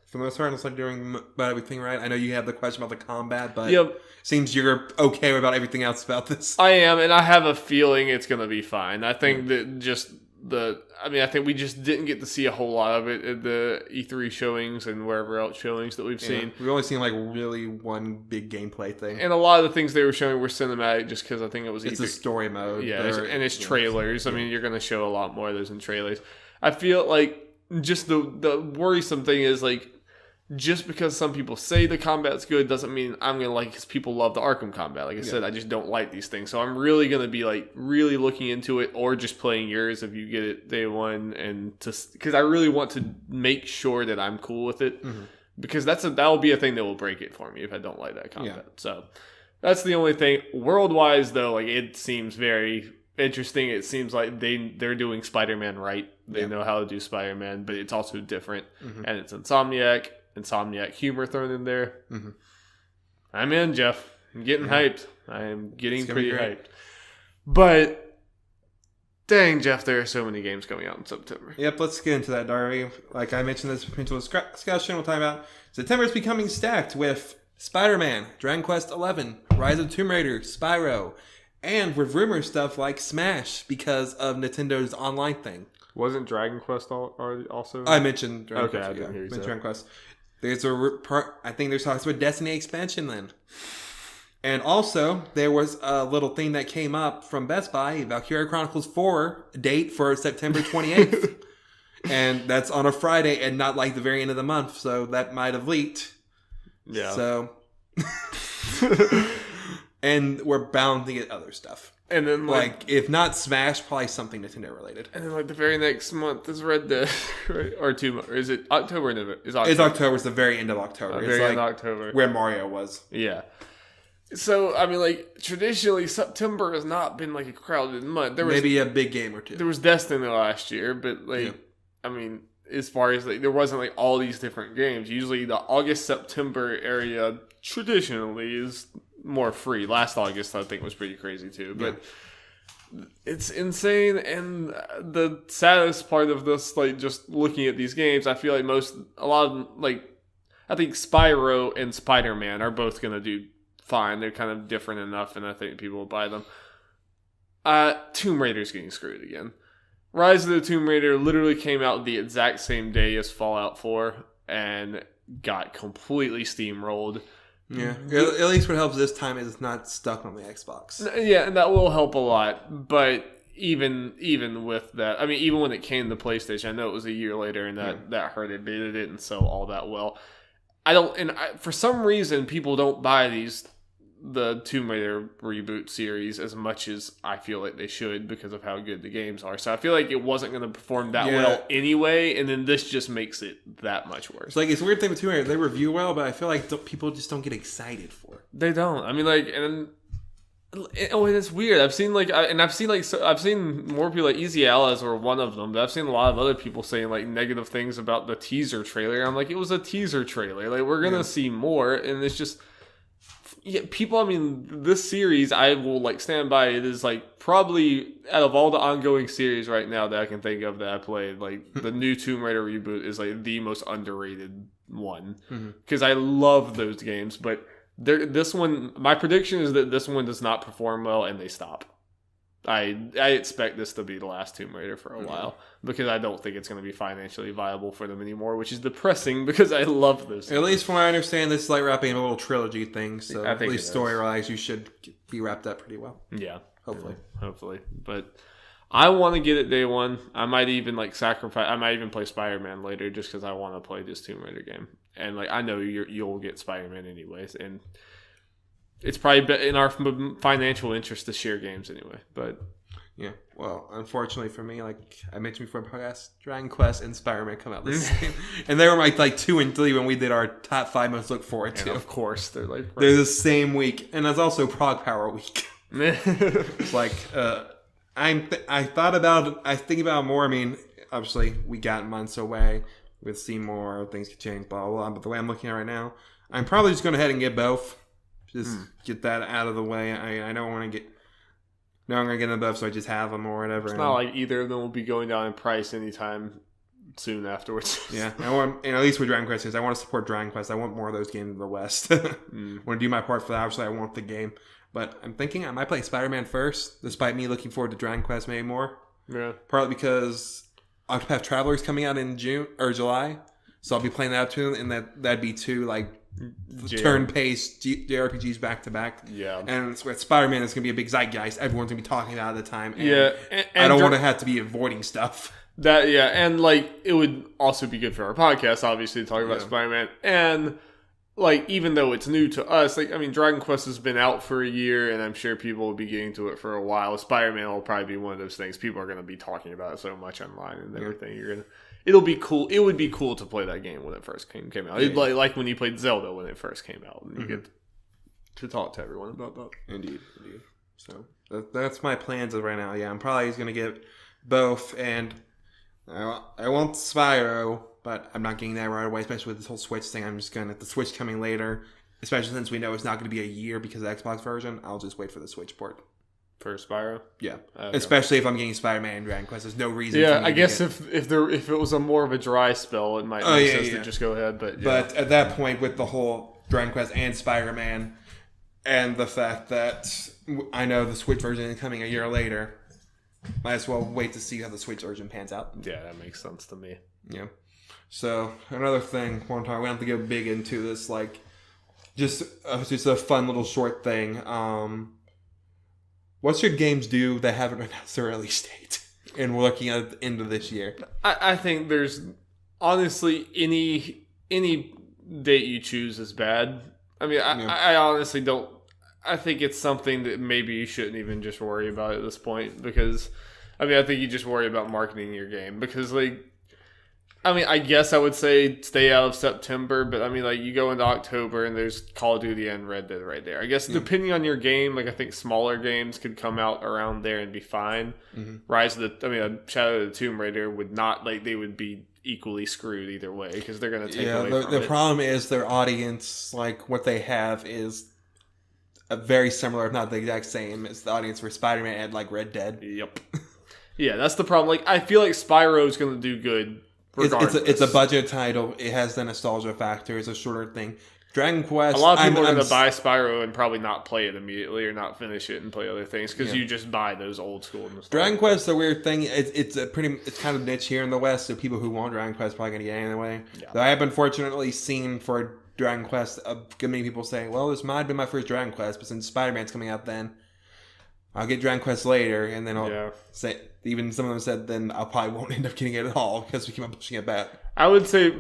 for the most part, it's like doing about everything right. I know you have the question about the combat, but seems you're okay about everything else about this. I am, and I have a feeling it's going to be fine. I think that just I think we just didn't get to see a whole lot of it at the E3 showings and wherever else showings that we've seen. We've only seen like really one big gameplay thing. And a lot of the things they were showing were cinematic just because I think it was it's a story mode. Yeah, and it's trailers. I mean, you're going to show a lot more of those in trailers. I feel like just the worrisome thing is like, just because some people say the combat's good doesn't mean I'm going to like it because people love the Arkham combat. Like I said, I just don't like these things. So I'm really going to be like really looking into it or just playing yours if you get it day one. And because I really want to make sure that I'm cool with it because that'll be a thing that will break it for me if I don't like that combat. Yeah. So that's the only thing. World-wise though, like it seems very interesting. It seems like they're doing Spider-Man right. They know how to do Spider-Man, but it's also different. And it's Insomniac humor thrown in there. I'm in, Jeff. I'm getting hyped. I am getting pretty hyped. But dang, Jeff, there are so many games coming out in September. Yep, let's get into that, Darby. Like I mentioned this potential discussion, we'll talk about September is becoming stacked with Spider-Man, Dragon Quest XI, Rise of Tomb Raider, Spyro, and with rumor stuff like Smash because of Nintendo's online thing. Wasn't Dragon Quest also? I mentioned Dragon Quest. I didn't hear you say Dragon Quest. There's I think there's talks about Destiny expansion then. And also, there was a little thing that came up from Best Buy, Valkyria Chronicles 4 date for September 28th. And that's on a Friday and not like the very end of the month, so that might have leaked. Yeah. So, and we're bound to get other stuff. And then, like, if not Smash, probably something Nintendo related. And then, like, the very next month is Red Dead, right? Or 2 months. Is it October or November? It's October. It's the very end of October. Very end of October. Where Mario was. Yeah. So, I mean, like, traditionally, September has not been, like, a crowded month. There was maybe a big game or two. There was Destiny last year, but, like, I mean, as far as, like, there wasn't, like, all these different games. Usually, the August-September area traditionally is more free. Last August, I think, was pretty crazy, too. But it's insane, and the saddest part of this, like, just looking at these games, I feel like I think Spyro and Spider-Man are both going to do fine. They're kind of different enough, and I think people will buy them. Tomb Raider's getting screwed again. Rise of the Tomb Raider literally came out the exact same day as Fallout 4, and got completely steamrolled. Yeah, at least what helps this time is it's not stuck on the Xbox. Yeah, and that will help a lot. But even with that, I mean, even when it came to PlayStation, I know it was a year later, and that hurt it. It didn't sell all that well. For some reason, people don't buy the Tomb Raider reboot series as much as I feel like they should because of how good the games are. So I feel like it wasn't going to perform that well anyway, and then this just makes it that much worse. It's a weird thing with Tomb Raider. They review well, but I feel like people just don't get excited for it. They don't. I mean, like, and it's weird. I've seen more people, like Easy Allies were one of them, but I've seen a lot of other people saying like negative things about the teaser trailer. I'm like, it was a teaser trailer. Like, we're gonna see more, and it's just. Yeah, people, I mean, this series, I will, like, stand by. It is, like, probably, out of all the ongoing series right now that I can think of that I played, like, the new Tomb Raider reboot is, like, the most underrated one. Because I love those games, but this one, my prediction is that this one does not perform well, and they stop. I expect this to be the last Tomb Raider for a while, because I don't think it's going to be financially viable for them anymore, which is depressing because I love this. At least from what I understand, this is like wrapping a little trilogy thing, so at least story-wise, you should be wrapped up pretty well. Yeah. Hopefully. But I want to get it day one. I might even play Spider-Man later just because I want to play this Tomb Raider game. And like I know you'll get Spider-Man anyways, and it's probably in our financial interest to share games anyway, but... Yeah, well, unfortunately for me, like I mentioned before, podcast, Dragon Quest and Spider-Man come out the same. And they were my 2 and 3 when we did our top 5 most look forward to. And of course, they're the same week. And it's also Prague Power Week. It's like, I think about it more. I mean, obviously, we got months away with Seymour, things could change, blah, blah, blah. But the way I'm looking at it right now, I'm probably just going to head and get both. Just get that out of the way. I don't want to get... No, I'm going to get them both, so I just have them or whatever. It's not like either of them will be going down in price anytime soon afterwards. Yeah, and at least with Dragon Quest, I want to support Dragon Quest. I want more of those games in the West. I want to do my part for that. Obviously, I want the game. But I'm thinking I might play Spider-Man first, despite me looking forward to Dragon Quest maybe more. Yeah. Partly because Octopath Traveler is coming out in June or July, so I'll be playing that too, and that'd be two like turn-paced JRPGs back to back. Yeah. And with Spider-Man, it's gonna be a big zeitgeist. Everyone's gonna be talking about it at the time. And yeah. And I don't want to have to be avoiding stuff. And like it would also be good for our podcast, obviously, to talk about Spider-Man. And like even though it's new to us, like I mean, Dragon Quest has been out for a year, and I'm sure people will be getting to it for a while. Spider-Man will probably be one of those things people are going to be talking about it so much online and everything. It'll be cool. It would be cool to play that game when it first came out. It'd like when you played Zelda when it first came out, and you get to talk to everyone about that. Indeed. So that's my plans of right now. Yeah, I'm probably going to get both, and I want Spyro, but I'm not getting that right away, especially with this whole Switch thing. I'm just going to, the Switch coming later, especially since we know it's not going to be a year because of the Xbox version. I'll just wait for the Switch port. For Spyro? Yeah. Okay. Especially if I'm getting Spider-Man and Dragon Quest. There's no reason for me I guess if it was a more of a dry spell, it might make sense to just go ahead. But at that point, with the whole Dragon Quest and Spider-Man, and the fact that I know the Switch version is coming a year later, might as well wait to see how the Switch version pans out. Yeah, that makes sense to me. Yeah. So, another thing, we don't have to go big into this, like, just a fun little short thing. What should games do that haven't announced their release date? And we're looking at the end of this year. I think there's, honestly, any date you choose is bad. I mean, I honestly don't. I think it's something that maybe you shouldn't even just worry about at this point, because I mean, I think you just worry about marketing your game, because like, I mean, I guess I would say stay out of September, but I mean, like, you go into October and there's Call of Duty and Red Dead right there. I guess depending on your game, like, I think smaller games could come out around there and be fine. Shadow of the Tomb Raider would not, like, they would be equally screwed either way, because they're going to take away from the problem is their audience, like, what they have is a very similar, if not the exact same, as the audience for Spider-Man and, like, Red Dead. Yep. Yeah, that's the problem. Like, I feel like Spyro is going to do good. It's a budget title. It has the nostalgia factor. It's a shorter thing. Dragon Quest. A lot of people are going to buy Spyro and probably not play it immediately or not finish it and play other things because you just buy those old school nostalgia. Dragon Quest is a weird thing. It's kind of niche here in the West, so people who want Dragon Quest are probably going to get it anyway. Yeah. Though I have unfortunately seen for Dragon Quest many people saying, "Well, this might have been my first Dragon Quest, but since Spider-Man's coming out, then I'll get Dragon Quest later," and then I'll say. Even some of them said, then I probably won't end up getting it at all because we keep on pushing it back. I would say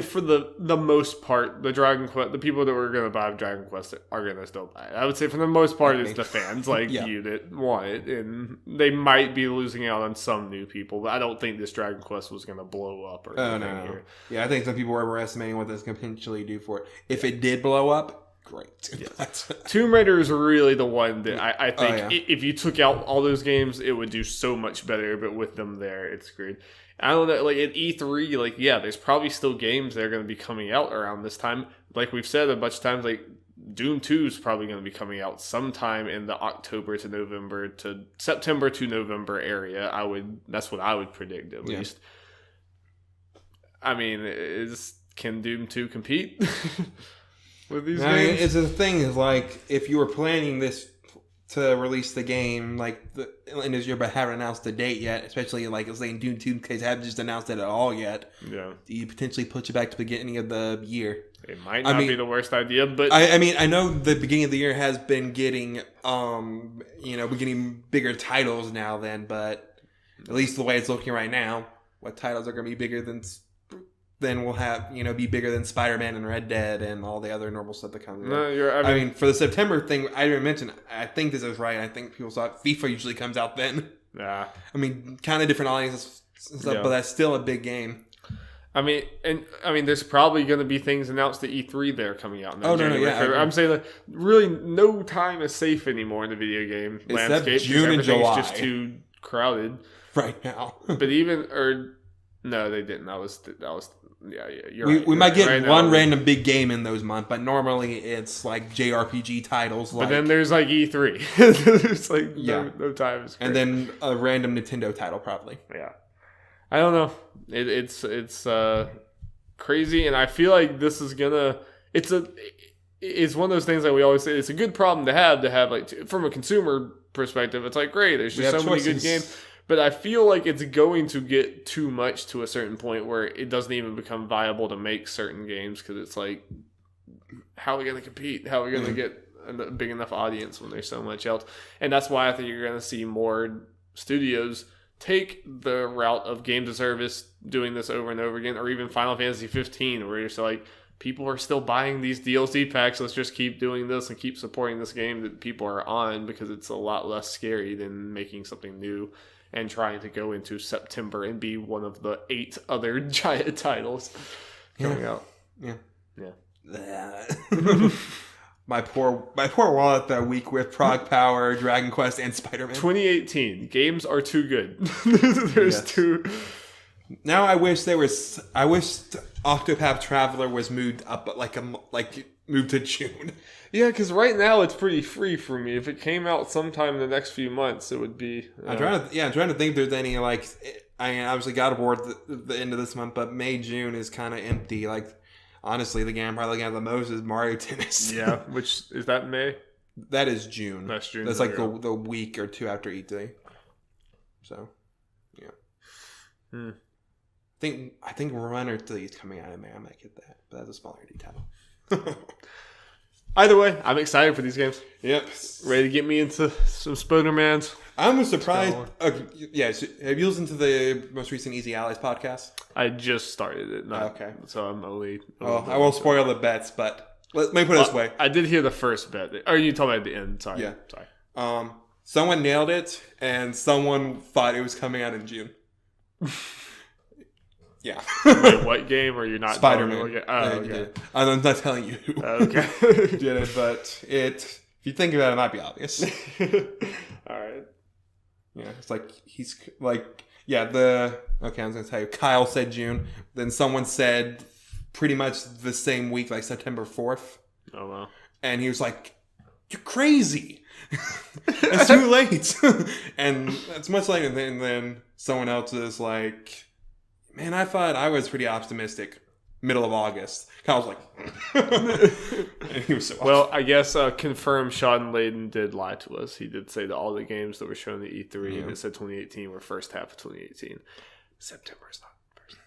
for the most part, the Dragon Quest, the people that were going to buy Dragon Quest are going to still buy it. I would say for the most part, it's the fans you that want it, and they might be losing out on some new people. But I don't think this Dragon Quest was going to blow up or anything here. Yeah, I think some people were overestimating what this can potentially do for it. If it did blow up, great. Yes. Tomb Raider is really the one that I think if you took out all those games, it would do so much better. But with them there, it's screwed. I don't know. Like at E3, like there's probably still games that are going to be coming out around this time. Like we've said a bunch of times, like Doom 2 is probably going to be coming out sometime in the October to November to September to November area. That's what I would predict at least. I mean, can Doom 2 compete? With these games? It's the thing is like if you were planning this to release the game like in this year but haven't announced the date yet, especially like it's like Doom 2 case haven't just announced it at all yet. Yeah, you potentially push it back to the beginning of the year. It might not be the worst idea, but I mean I know the beginning of the year has been getting we're getting bigger titles now then, but at least the way it's looking right now, what titles are going to be bigger than we'll have, be bigger than Spider-Man and Red Dead and all the other normal stuff that comes out. I mean, for the September thing, I didn't mention, I think this is right. I think people thought FIFA usually comes out then. Yeah. I mean, kind of different audiences and stuff, but that's still a big game. I mean, there's probably going to be things announced at E3 that are coming out. No, yeah. I'm saying that really no time is safe anymore in the video game landscape. June and July. Everything's just too crowded. Right now. But no, they didn't. That was you're we right. We might get one random big game in those months, but normally it's like JRPG titles. But then there's like E3. There's like no time. And then a random Nintendo title probably. Yeah, I don't know. It's crazy, and I feel like this is gonna. It's one of those things that we always say. It's a good problem to have like from a consumer perspective. It's like great. There's just so many good games. But I feel like it's going to get too much to a certain point where it doesn't even become viable to make certain games because it's like, how are we going to compete? How are we going to get a big enough audience when there's so much else? And that's why I think you're going to see more studios take the route of games as service, doing this over and over again, or even Final Fantasy 15, where it's like, people are still buying these DLC packs. Let's just keep doing this and keep supporting this game that people are on because it's a lot less scary than making something new and trying to go into September and be one of the 8 other giant titles coming out. Yeah. Yeah. My poor wallet that week with Prague Power, Dragon Quest, and Spider-Man. 2018. Games are too good. There's too... Now I wish Octopath Traveler was moved up, moved to June. Yeah, because right now it's pretty free for me. If it came out sometime in the next few months, it would be. I'm trying to think if there's any I mean, obviously God of War the end of this month, but May, June is kind of empty. Like, honestly, the game I'm probably looking at the most is Mario Tennis. Yeah, which is that May? That is June. That's June. That's like the week or two after E3. So, yeah. I think Runner 3 is coming out in May. I might get that, but that's a smaller detail. Either way, I'm excited for these games. Yep. Ready to get me into some Spider-Mans. I'm surprised. Yeah, so have you listened to the most recent Easy Allies podcast? I just started it. Okay. So I'm only... I won't spoil the bets, but let me put it this way. I did hear the first bet. Or you told me at the end. Sorry. Yeah. Sorry. Someone nailed it, and someone thought it was coming out in June. Yeah. Wait, what game? Or you're not? Spider-Man. Oh, okay. I'm not telling you who okay. did it, but if you think about it, it might be obvious. All right. Yeah, it's like he's like, yeah, okay, I was going to tell you, Kyle said June, then someone said pretty much the same week, like September 4th. Oh, wow. And he was like, you're crazy. It's too late. And it's much later than then someone else is like, man, I thought I was pretty optimistic. Middle of August. Kyle's like, and he was so well, I guess confirmed Sean Layden did lie to us. He did say that all the games that were shown at E3 that said 2018 were first half of 2018. September is not first half.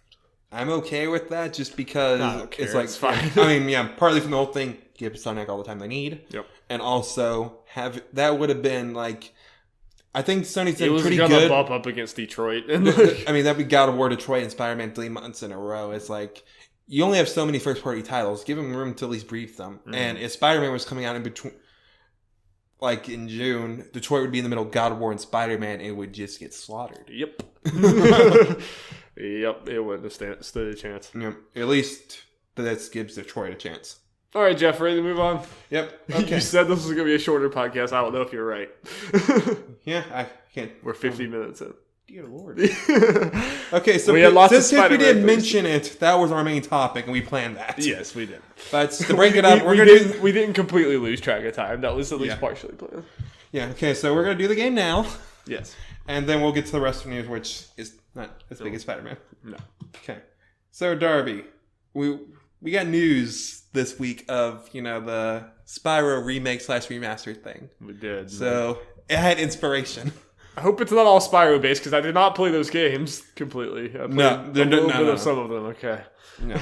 I'm okay with that just because it's like, it's fine. I mean, yeah, partly from the whole thing, give Sonic all the time they need. Yep. And also that would have been like, I think Sony's been pretty good. It was good. gonna bump up against Detroit. And I mean, that we God of War, Detroit, and Spider-Man 3 months in a row. It's like, you only have so many first-party titles. Give them room to at least brief them. Mm-hmm. And if Spider-Man was coming out in between, like in June, Detroit would be in the middle of God of War and Spider-Man, and it would just get slaughtered. Yep. Yep, it wouldn't have stood a chance. Yep. At least that gives Detroit a chance. All right, Jeff, ready to move on? Yep. Okay. You said this was going to be a shorter podcast. I don't know if you're right. Yeah, I can't. We're 50 minutes in. Dear Lord. Okay, so since we did mention it, that was our main topic, and we planned that. Yes, we did. But to break it up, we didn't completely lose track of time. That was at least partially planned. Yeah, okay, so we're going to do the game now. Yes. And then we'll get to the rest of the news, which is not as big as Spider-Man. No. Okay. So, Darby, we got news this week of, the Spyro remake/remaster thing. We did. So, it had inspiration. I hope it's not all Spyro based because I did not play those games completely. I played a little bit of some of them. Okay. No.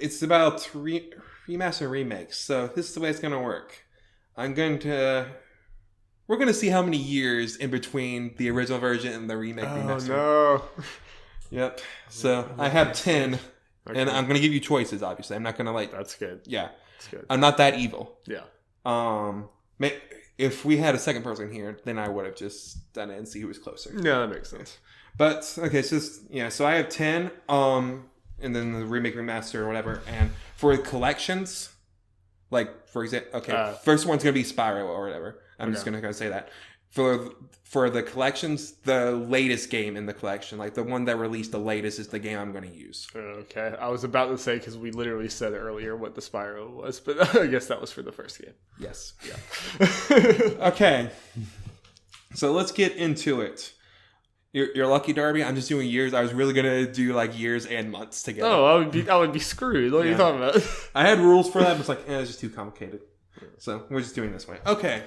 It's about remaster remakes. So this is the way it's going to work. We're going to see how many years in between the original version and the remake remaster. Oh no. Yep. So I have 10, and I'm going to give you choices. Obviously, I'm not going to That's good. Yeah. That's good. I'm not that evil. Yeah. If we had a second person here, then I would have just done it and see who was closer. Yeah, that makes sense. But okay, so I have 10, and then the remake, remaster, or whatever. And for collections, like for example, first one's gonna be Spyro or whatever. I'm just gonna say that. For the collections, the latest game in the collection, like the one that released the latest, is the game I'm going to use. Okay, I was about to say because we literally said earlier what the Spyro was, but I guess that was for the first game. Yes. Yeah. Okay. So let's get into it. You're lucky, Darby. I'm just doing years. I was really gonna do like years and months together. Oh, I would be screwed. What are you talking about? I had rules for that, but it's like it's just too complicated. So we're just doing this way. Okay.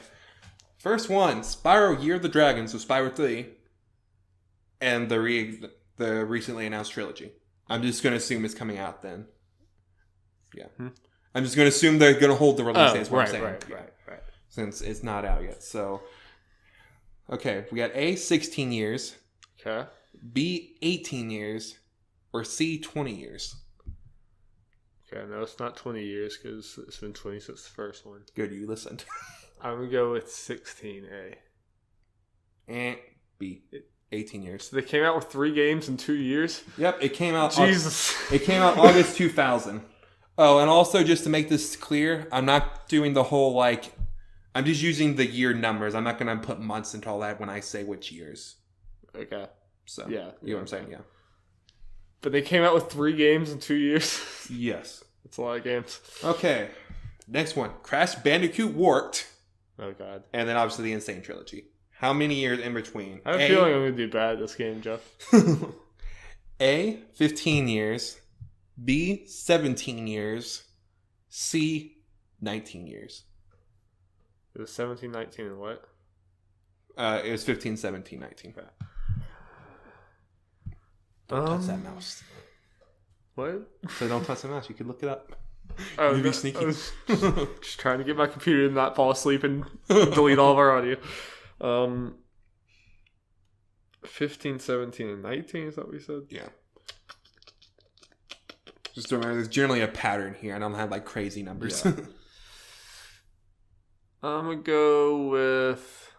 First one, Spyro Year of the Dragon, so Spyro 3. and the recently announced trilogy. I'm just going to assume it's coming out then. Yeah. I'm just going to assume they're going to hold the release date. Right. Since it's not out yet. So, okay. We got A, 16 years. Okay. B, 18 years. Or C, 20 years. Okay, no, it's not 20 years because it's been 20 since the first one. Good, you listened. I'm going to go with 16A. And B, 18 years. So they came out with 3 games in 2 years? Yep, it came out. Jesus. It came out August 2000. Oh, and also just to make this clear, I'm not doing the whole like. I'm just using the year numbers. I'm not going to put months into all that when I say which years. Okay. So yeah, you know what I'm saying? Yeah. But they came out with 3 games in 2 years. Yes. That's a lot of games. Okay. Next one, Crash Bandicoot Warped. Oh God. And then obviously the Insane Trilogy. How many years in between? I have a feeling I'm going to do bad at this game, Jeff. A, 15 years. B, 17 years. C, 19 years. It was 17, 19, and what? It was 15, 17, 19. Okay. Don't touch that mouse. What? So don't touch the mouse. You can look it up. Oh, you be sneaky. I was just trying to get my computer to not fall asleep and delete all of our audio. 15, 17, and 19, is that what we said? Yeah. Just remember, there's generally a pattern here. I don't have like crazy numbers. Yeah. I'm going to go with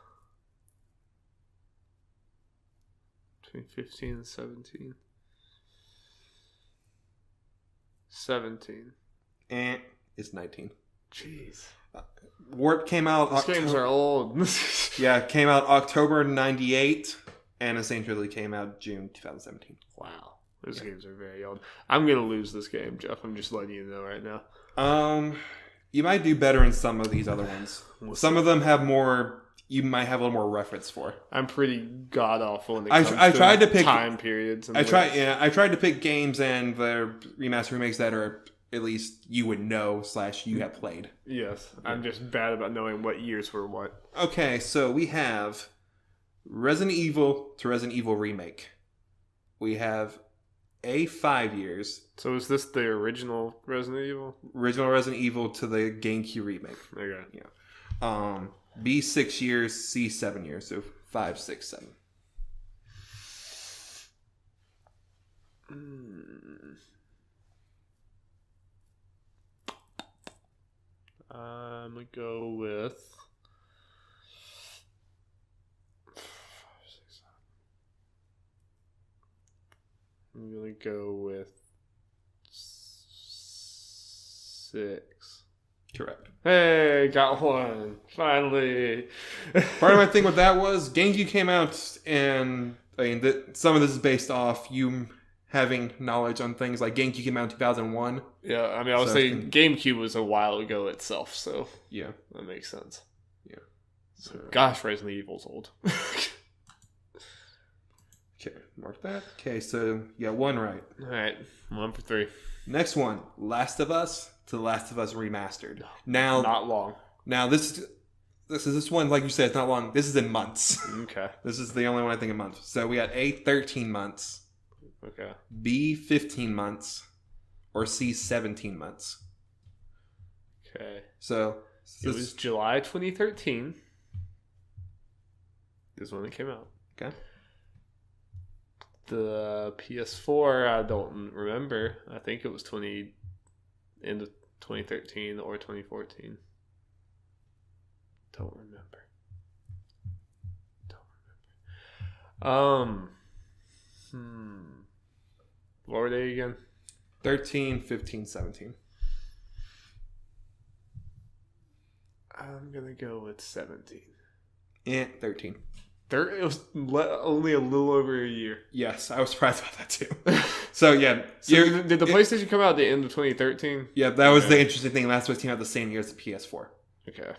between 15 and 17. 17. And it's 19. Jeez. Warp came out. These games are old. Yeah, it came out October 98, and Insane Trilogy came out June 2017. Wow. Those games are very old. I'm going to lose this game, Jeff. I'm just letting you know right now. You might do better in some of these other ones. Some of them have more. You might have a little more reference for. I'm pretty god awful when it I comes tried to pick time periods. And I tried to pick games and the remaster remakes that are at least you would know / you have played. Yes, I'm just bad about knowing what years were what. Okay, so we have Resident Evil to Resident Evil Remake. We have A, 5 years. So is this the original Resident Evil? Original Resident Evil to the GameCube remake. Okay. Yeah. B, 6 years. C, 7 years. So 5, 6, 7. I'm going to go with 5, 6, 7. I'm going to go with 6. Correct. Hey, got one. Finally. Part of my thing with that was GameCube came out, and I mean, some of this is based off you having knowledge on things like GameCube came out in 2001. Yeah, I mean, I was saying GameCube was a while ago itself, so yeah, that makes sense. Yeah. So, gosh, Resident Evil's old. Okay, mark that. Okay, so you got one right. All right, 1 for 3. Next one, Last of Us to The Last of Us Remastered. Now, not long. Now this one, like you said, it's not long. This is in months. Okay. This is the only one I think in months. So we got A, 13 months. Okay. B, 15 months. Or C, 17 months. Okay. So it was July 2013 is when it came out. Okay. The PS4, I don't remember. I think it was end of 2013 or 2014. Don't remember. What were they again? 13, 15, 17. I'm gonna go with 17. And 13. It was only a little over a year. Yes, I was surprised about that too. So yeah. So did the PlayStation come out at the end of 2013? Yeah, that was the interesting thing. Last of Us came out the same year as the PS4. Okay.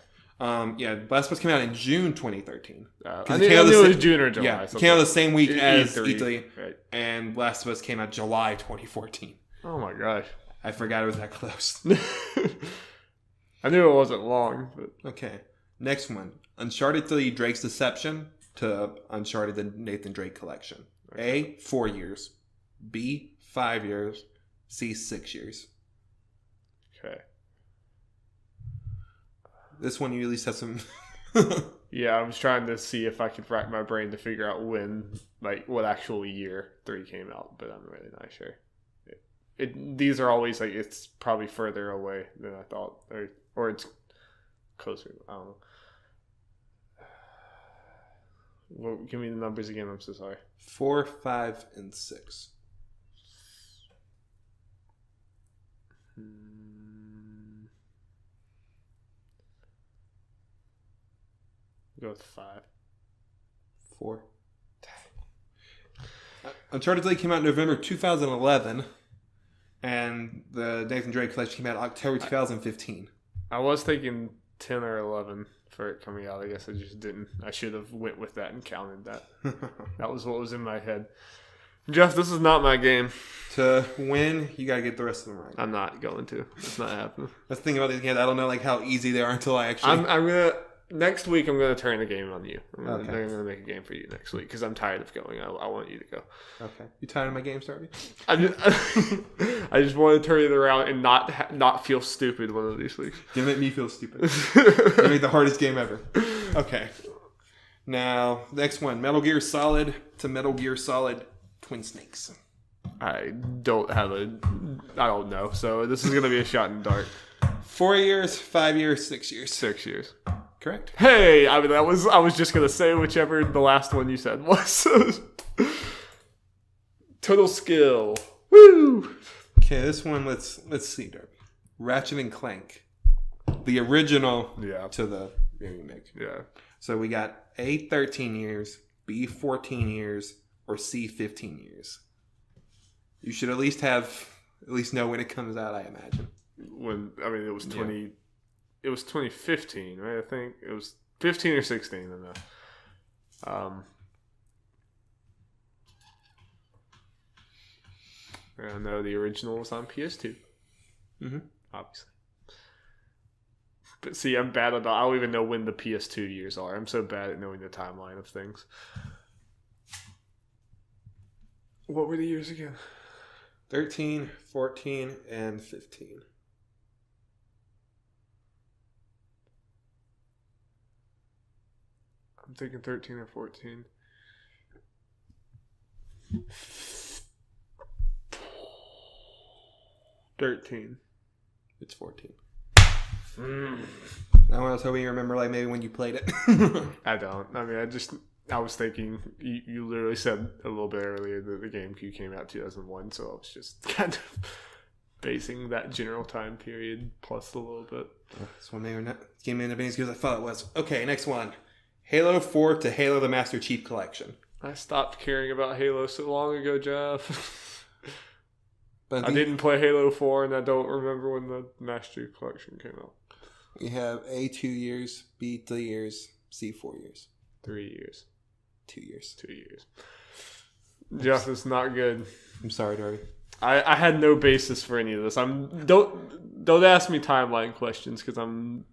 Yeah, Last of Us came out in June 2013. I knew it was June or July. Yeah, it came out the same week as E3. Right. And Last of Us came out July 2014. Oh my gosh. I forgot it was that close. I knew it wasn't long. But... Okay, next one. Uncharted 3 Drake's Deception to Uncharted the Nathan Drake Collection. A, 4 years. B, 5 years. C, 6 years. Okay. This one you at least have some... Yeah, I was trying to see if I could rack my brain to figure out when, like, what actual year 3 came out, but I'm really not sure. These are always, like, it's probably further away than I thought, or it's closer. I don't know. Well, give me the numbers again. I'm so sorry. 4, 5, and 6. Go with 5. 4. Uncharted 3 came out in November 2011, and the Nathan Drake collection came out October 2015. I was thinking 10 or 11 for it coming out. I guess I just didn't. I should have went with that and counted that. That was what was in my head. Jeff, this is not my game. To win, you gotta get the rest of them right. I'm not going to. It's not happening. That's the thing about these games. I don't know like how easy they are until I actually... I'm gonna... Next week, I'm going to turn the game on you. I'm going Okay. to make a game for you next week because I'm tired of going. I want you to go. Okay. You tired of my games, Darby? I just want to turn it around and not feel stupid one of these weeks. You make me feel stupid. You make the hardest game ever. Okay. Now, next one. Metal Gear Solid to Metal Gear Solid Twin Snakes. I don't know. So this is going to be a shot in the dark. 4 years, 5 years, 6 years. 6 years. Correct. Hey, I mean, I was just going to say whichever the last one you said was. Total skill. Woo! Okay, this one, let's see, Darby. Ratchet and Clank. The original to the remake. Yeah. So we got A, 13 years, B, 14 years, or C, 15 years. You should at least know when it comes out, I imagine. It was 20... Yeah. It was 2015, right? I think it was 15 or 16. I don't know. I know the original was on PS2. Mm-hmm. Obviously. But see, I'm bad about... I don't even know when the PS2 years are. I'm so bad at knowing the timeline of things. What were the years again? 13, 14, and 15. I'm thinking 13 or 14. 13. It's 14. Mm. I was hoping you remember, like, maybe when you played it. I don't. I mean, I was thinking, you literally said a little bit earlier that the GameCube came out 2001, so I was just kind of basing that general time period plus a little bit. This one may or not came in as good as I thought it was. Okay, next one. Halo 4 to Halo the Master Chief Collection. I stopped caring about Halo so long ago, Jeff. But I didn't play Halo 4, and I don't remember when the Master Chief Collection came out. We have A, 2 years, B, 3 years, C, 4 years. 3 years. 2 years. 2 years. Jeff, it's not good. I'm sorry, Darby. I had no basis for any of this. Don't ask me timeline questions because I'm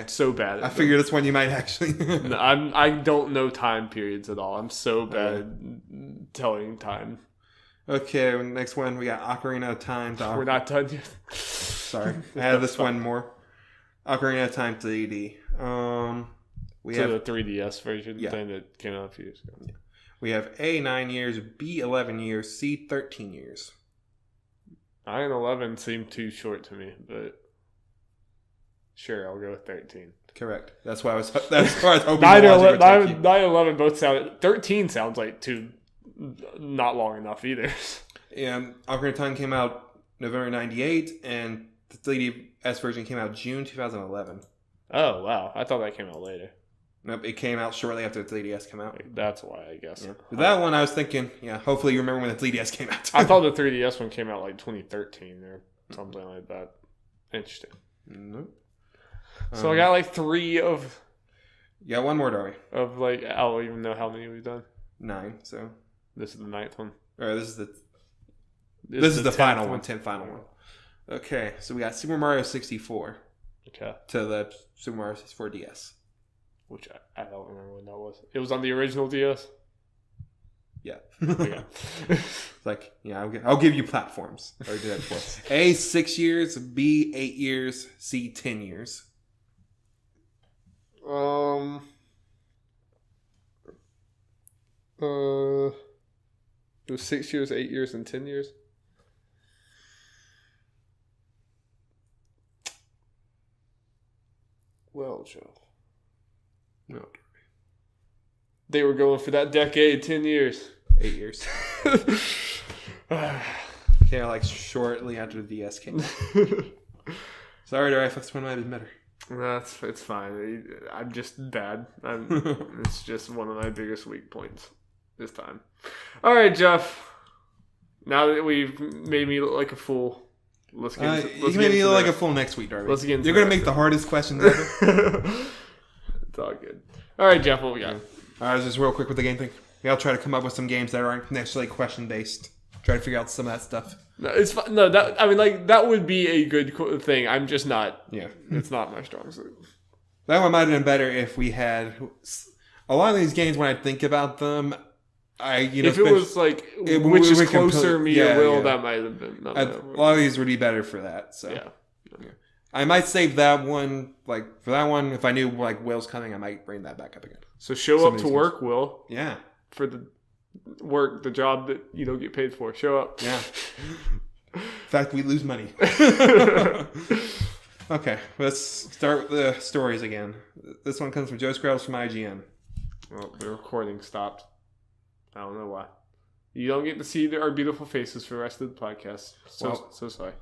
so bad at I figured this one you might actually. No, I don't know time periods at all. I'm so bad at telling time. Okay, next one we got Ocarina of Time. We're not done yet. Sorry, I had this one more. Ocarina of Time 3D. We have the 3DS version thing that came out a few years ago. Yeah. We have A, 9 years, B, 11 years, C, 13 years. 9 and 11 seemed too short to me, but sure, I'll go with 13. Correct. That's why I was hoping 9 and 11 both sound... 13 sounds like too... not long enough either. Yeah, Ocarina of Time came out November 98, and the 3DS version came out June 2011. Oh, wow. I thought that came out later. Nope, it came out shortly after the 3DS came out. That's why, I guess. Yeah. That one, I was thinking, hopefully you remember when the 3DS came out. I thought the 3DS one came out like 2013 or something like that. Interesting. Nope. So I got like 3 of... You got one more, Darby. Of like, I don't even know how many we've done. 9, so... This is the 9th one. Or this is the final one. 10th final one. Okay, so we got Super Mario 64. Okay. To the Super Mario 64 DS. Which I don't remember when that was. It was on the original DS? Yeah. Yeah. It's like, yeah, I'll give you platforms. I already did that before. A, 6 years. B, 8 years. C, 10 years. It was 6 years, 8 years, and 10 years. Well, Joe. No. They were going for that decade, 10 years. 8 years. Yeah, like shortly after the DS came out. Sorry, Darby, this one might have been better. It's fine. I'm just bad. It's just one of my biggest weak points this time. All right, Jeff. Now that we've made me look like a fool, let's get into, you can make me look like a fool next week, Darby. Let's get into You're going to make the hardest questions ever. It's all good. All right, Jeff, what we got? All right, just real quick with the game thing. I'll try to come up with some games that aren't necessarily question-based. Try to figure out some of that stuff. No, it's fine. No, that would be a good thing. I'm just not. Yeah. It's not my strong suit. That one might have been better if we had... A lot of these games, when I think about them, if it was like, which is closer, me or Will, that might have been... A lot of these would be better for that, so... Yeah. I might save that one, for that one, if I knew, Will's coming, I might bring that back up again. So show up to work, Will. Yeah. For the job that you don't get paid for. Show up. Yeah. In fact, we lose money. Okay, let's start with the stories again. This one comes from Joe Scrubs from IGN. Well, the recording stopped. I don't know why. You don't get to see our beautiful faces for the rest of the podcast. So sorry.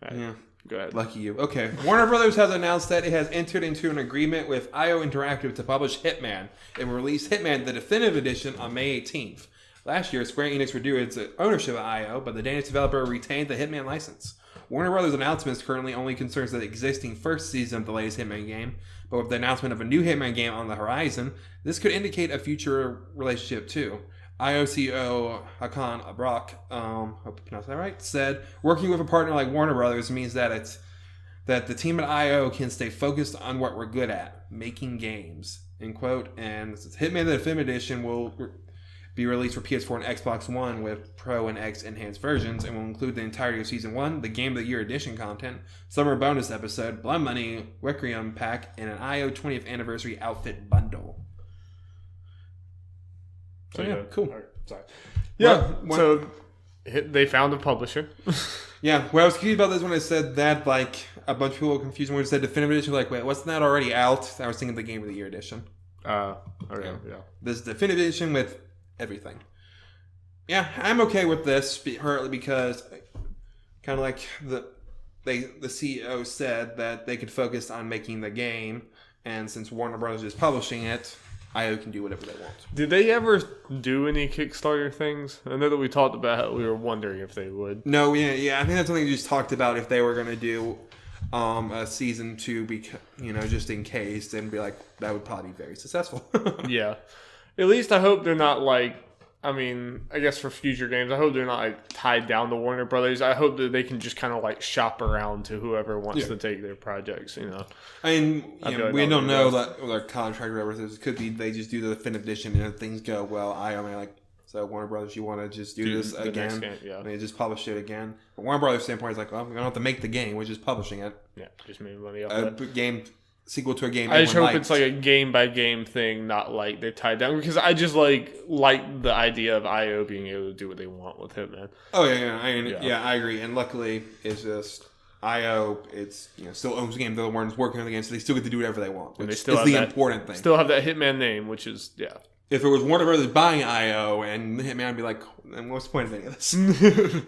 All right, yeah. Go ahead. Lucky you. Okay. Warner Brothers has announced that it has entered into an agreement with IO Interactive to publish Hitman and will release Hitman the Definitive Edition on May 18th. Last year, Square Enix withdrew its ownership of IO, but the Danish developer retained the Hitman license. Warner Brothers' announcement currently only concerns the existing first season of the latest Hitman game, but with the announcement of a new Hitman game on the horizon, this could indicate a future relationship too. IOCO Hakan Abrak, hope I pronounced that right, said, working with a partner like Warner Brothers means that the team at IO can stay focused on what we're good at, making games, end quote. And this is Hitman the Definitive Edition will be released for PS4 and Xbox One with Pro and X enhanced versions and will include the entirety of Season 1, the Game of the Year Edition content, Summer Bonus Episode, Blood Money, Requiem Pack, and an IO 20th Anniversary Outfit Bundle. So yeah, cool. Right, sorry. Yeah, so they found a publisher. Yeah, what I was confused about this when I said that, a bunch of people were confused when it said Definitive Edition, wait, wasn't that already out? I was thinking the Game of the Year Edition. Okay, yeah. This Definitive Edition with everything. Yeah, I'm okay with this, partly because kind of like the CEO said that they could focus on making the game, and since Warner Bros. Is publishing it, IO can do whatever they want. Did they ever do any Kickstarter things? I know that we talked about how we were wondering if they would. No, yeah. I think that's something we just talked about if they were going to do a season 2, just in case, and be like, that would probably be very successful. Yeah. At least I hope they're not I guess for future games, I hope they're not tied down to Warner Brothers. I hope that they can just kind of shop around to whoever wants to take their projects, I mean, we don't know that their contract or whatever. It could be they just do the Definitive Edition and if things go well, so Warner Brothers, you want to just do this again? Game, yeah. And they just publish it again. But Warner Brothers' standpoint is well, we don't have to make the game, we're just publishing it. Yeah, just making money off it. Game sequel to a game. I just hope it's a game by game thing, not they're tied down. Because I just like the idea of IO being able to do what they want with Hitman. Oh yeah. I agree. And luckily, it's just IO. It's still owns the game. Though Warner's working on the game, so they still get to do whatever they want. Which is the important thing. Still have that Hitman name, which is If it was Warner Brothers buying IO and Hitman, I'd be like, then what's the point of any of this?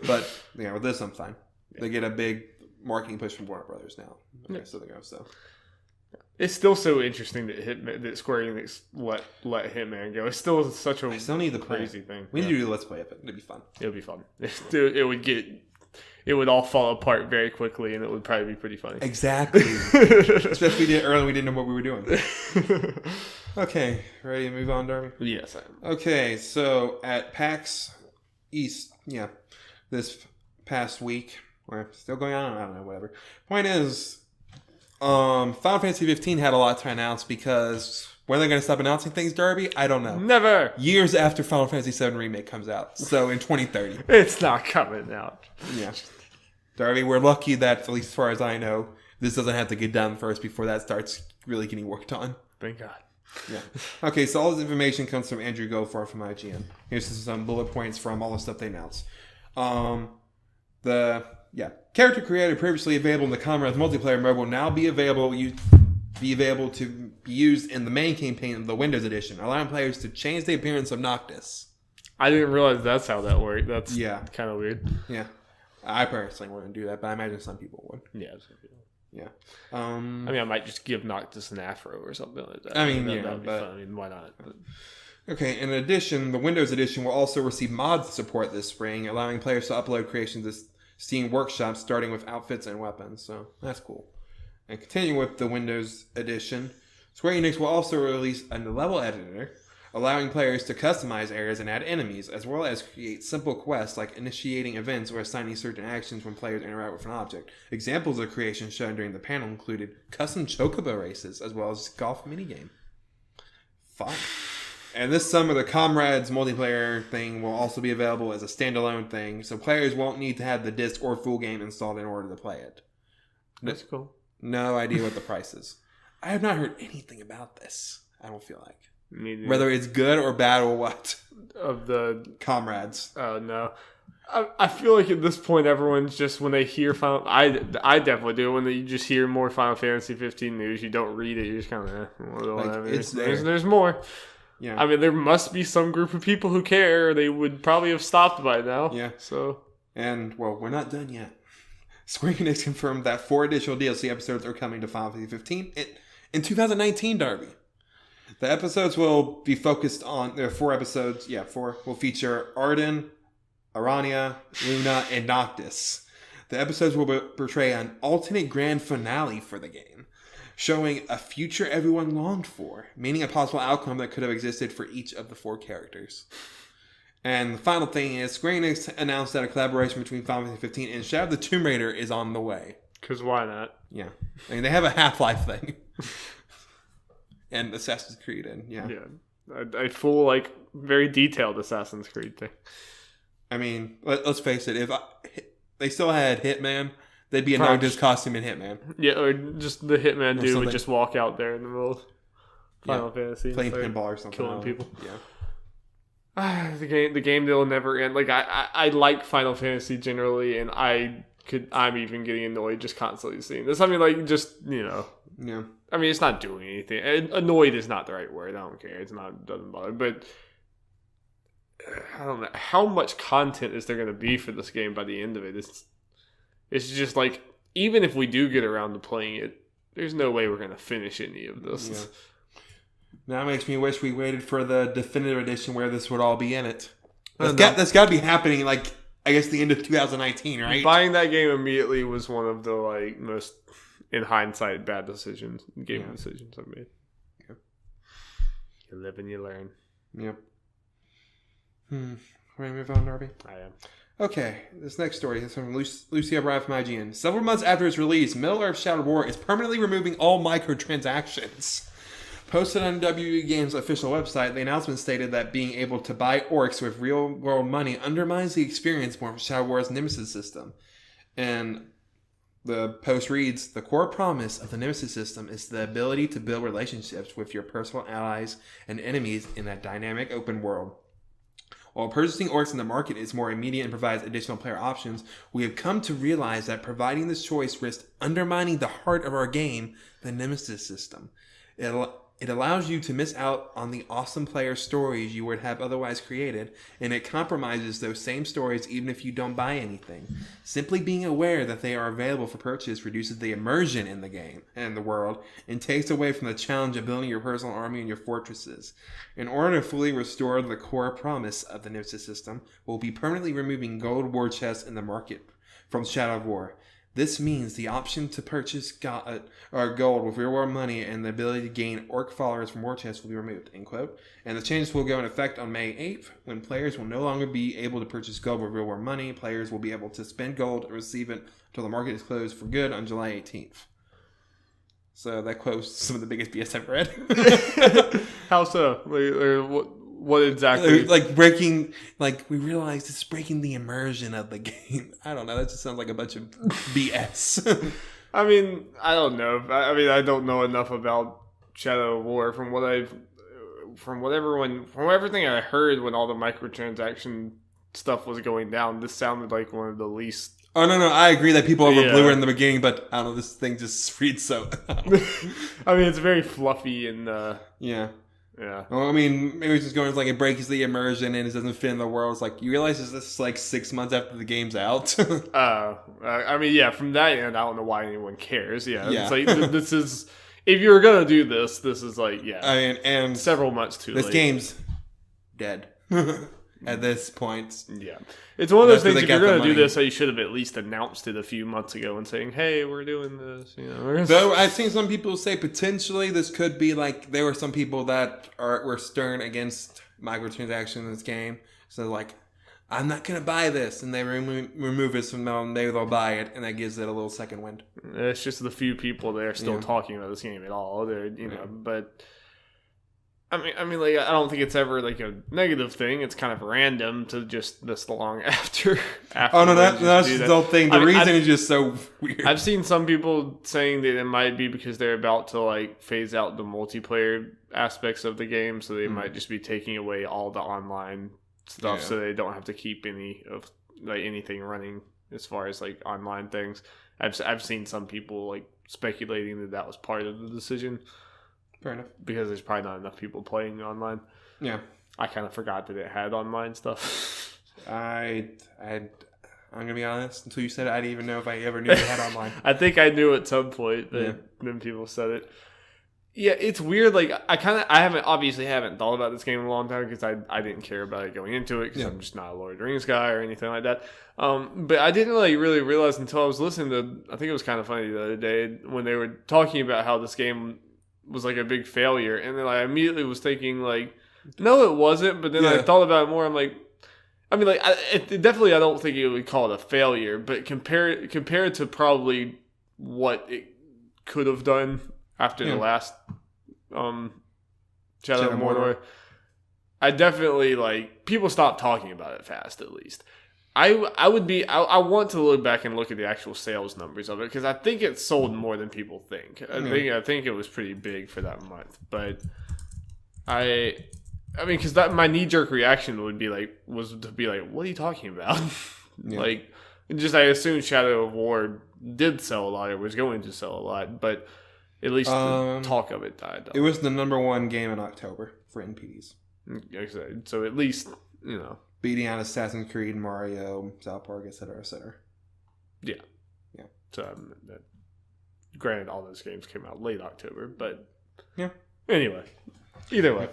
But with this, I'm fine. Yeah. They get a big marketing push from Warner Brothers now. Okay, so they go. So. It's still so interesting that Square Enix let Hitman go. It's still such a crazy thing. We need to do a Let's Play of it. It'd be fun. It would be fun. It would all fall apart very quickly, and it would probably be pretty funny. Exactly. Especially if we did it early, we didn't know what we were doing. Okay, ready to move on, Darby? Yes, I am. Okay, so at PAX East, this past week, or still going on, I don't know, whatever. Point is, Final Fantasy 15 had a lot to announce because when they're going to stop announcing things, Darby, I don't know. Never. Years after Final Fantasy 7 Remake comes out. So in 2030. It's not coming out. Yeah. Darby, we're lucky that, at least as far as I know, this doesn't have to get done first before that starts really getting worked on. Thank God. Yeah. Okay, so all this information comes from Andrew Goforth from IGN. Here's some bullet points from all the stuff they announced. Character creator previously available in the Comrades multiplayer mode will now be available to be used in the main campaign of the Windows Edition, allowing players to change the appearance of Noctis. I didn't realize that's how that worked. That's kind of weird. Yeah. I personally wouldn't do that, but I imagine some people would. Yeah. Yeah. I mean, I might just give Noctis an afro or something like that. I mean, that'd be fun. I mean, why not? But... Okay, in addition, the Windows Edition will also receive mods support this spring, allowing players to upload creations to Steam Workshop, starting with outfits and weapons. So that's cool. And continuing with the Windows Edition, Square Enix will also release a level editor, allowing players to customize areas and add enemies, as well as create simple quests like initiating events or assigning certain actions when players interact with an object. Examples of creation shown during the panel included custom chocobo races, as well as golf minigame. Fun. And this summer, the Comrades multiplayer thing will also be available as a standalone thing, so players won't need to have the disc or full game installed in order to play it. That's cool. No idea what the price is. I have not heard anything about this. I don't feel like. Neither. Whether it's good or bad or what. Of the Comrades. Oh, no. I feel like at this point, everyone's just, when they hear Final... I definitely do. When you just hear more Final Fantasy 15 news, you don't read it. You're just kind of, whatever. It's there. There's more. Yeah. I mean, there must be some group of people who care. They would probably have stopped by now. Yeah. So. And, well, we're not done yet. Square Enix confirmed that 4 additional DLC episodes are coming to Final Fantasy 15 in 2019, Darby. The episodes will be focused on... There are 4 episodes. Yeah, 4. Will feature Arden, Arania, Luna, and Noctis. The episodes will portray an alternate grand finale for the game, showing a future everyone longed for, meaning a possible outcome that could have existed for each of the 4 characters. And the final thing is, Square Enix announced that a collaboration between Final Fantasy 15 and Shadow of the Tomb Raider is on the way. Because why not? Yeah. I mean, they have a Half-Life thing. And Assassin's Creed, and yeah. A full, very detailed Assassin's Creed thing. I mean, let's face it, if they still had Hitman, they'd be a Noctis costume in Hitman. Yeah, or just the Hitman dude would just walk out there in the middle of Final Fantasy. Playing pinball or something. Killing people. Yeah. The game will never end. I like Final Fantasy generally, and I'm even getting annoyed just constantly seeing this. I mean, Yeah. I mean, it's not doing anything. Annoyed is not the right word. I don't care. It doesn't bother. But I don't know how much content is there going to be for this game by the end of it. It's just even if we do get around to playing it, there's no way we're going to finish any of this. Yeah. Now it makes me wish we waited for the definitive edition where this would all be in it. That's got to be happening, I guess, the end of 2019, right? Buying that game immediately was one of the, most, in hindsight, bad decisions, decisions I've made. Yeah. You live and you learn. Yep. Ready to move on, Darby? I am. Okay, this next story is from Lucy O'Brien from IGN. Several months after its release, Middle-earth Shadow War is permanently removing all microtransactions. Posted on WB Games' official website, the announcement stated that being able to buy orcs with real-world money undermines the experience from Shadow War's Nemesis system. And the post reads, the core promise of the Nemesis system is the ability to build relationships with your personal allies and enemies in that dynamic open world. While purchasing orcs in the market is more immediate and provides additional player options, we have come to realize that providing this choice risks undermining the heart of our game, the Nemesis system. It allows you to miss out on the awesome player stories you would have otherwise created, and it compromises those same stories even if you don't buy anything. Simply being aware that they are available for purchase reduces the immersion in the game and the world, and takes away from the challenge of building your personal army and your fortresses. In order to fully restore the core promise of the Nemesis system, we'll be permanently removing gold war chests in the market from Shadow of War. This means the option to purchase gold with real-world money and the ability to gain orc followers from war chests will be removed, end quote. And the changes will go into effect on May 8th, when players will no longer be able to purchase gold with real-world money. Players will be able to spend gold and receive it until the market is closed for good on July 18th. So that quote's some of the biggest BS I've read. How so? What exactly? Like breaking, like we realized it's breaking the immersion of the game. I don't know. That just sounds like a bunch of BS. I mean, I don't know. I don't know enough about Shadow of War from everything I heard when all the microtransaction stuff was going down. This sounded like one of the least. Oh no! I agree that people overblew it in the beginning, but I don't know. This thing just reads so. I mean, it's very fluffy and. Yeah. Yeah. Well, I mean, maybe it's just going like it breaks the immersion and it doesn't fit in the world. It's like you realize this is like 6 months after the game's out. I mean, yeah. From that end, I don't know why anyone cares. Yeah. It's like this is if you're gonna do this is like I mean, and several months too late. This game's dead. At this point. Yeah. It's one of those things, if you're going to do this, you should have at least announced it a few months ago and saying, hey, we're doing this. Though I've seen some people say potentially this could be like, there were some people that were stern against microtransactions in this game. So like, I'm not going to buy this. And they remove it from them. Maybe they'll buy it. And that gives it a little second wind. It's just the few people that are still talking about this game at all. They're, but... I mean, like, I don't think it's ever like a negative thing. It's kind of random to just this long after oh no, that's the whole thing. The reason is just so weird. I've seen some people saying that it might be because they're about to like phase out the multiplayer aspects of the game, so they might just be taking away all the online stuff, so they don't have to keep any of like anything running as far as like online things. I've seen some people like speculating that was part of the decision. Fair enough. Because there's probably not enough people playing online. Yeah. I kind of forgot that it had online stuff. I'm going to be honest. Until you said it, I didn't even know if I ever knew it had online. I think I knew at some point that then people said it. Yeah, it's weird. Like, I haven't thought about this game in a long time because I didn't care about it going into it because I'm just not a Lord of the Rings guy or anything like that. But I didn't like really realize until I was listening to, I think it was kind of funny the other day when they were talking about how this game was like a big failure, and then I immediately was thinking like, no, it wasn't. But then I thought about it more. I'm like, I mean, like, I don't think you would call it a failure, but compared to probably what it could have done after the last Shadow of Mordor, I definitely like people stopped talking about it fast. At least I want to look back and look at the actual sales numbers of it because I think it sold more than people think. I think it was pretty big for that month. But I mean, because my knee jerk reaction was to be like, what are you talking about? Like, I assumed Shadow of War did sell a lot or was going to sell a lot, but at least the talk of it died. It was the #1 game in October for NPDs. So at least beating out Assassin's Creed, Mario, South Park, etc., etc. Yeah. So, granted, all those games came out late October, but anyway, either way,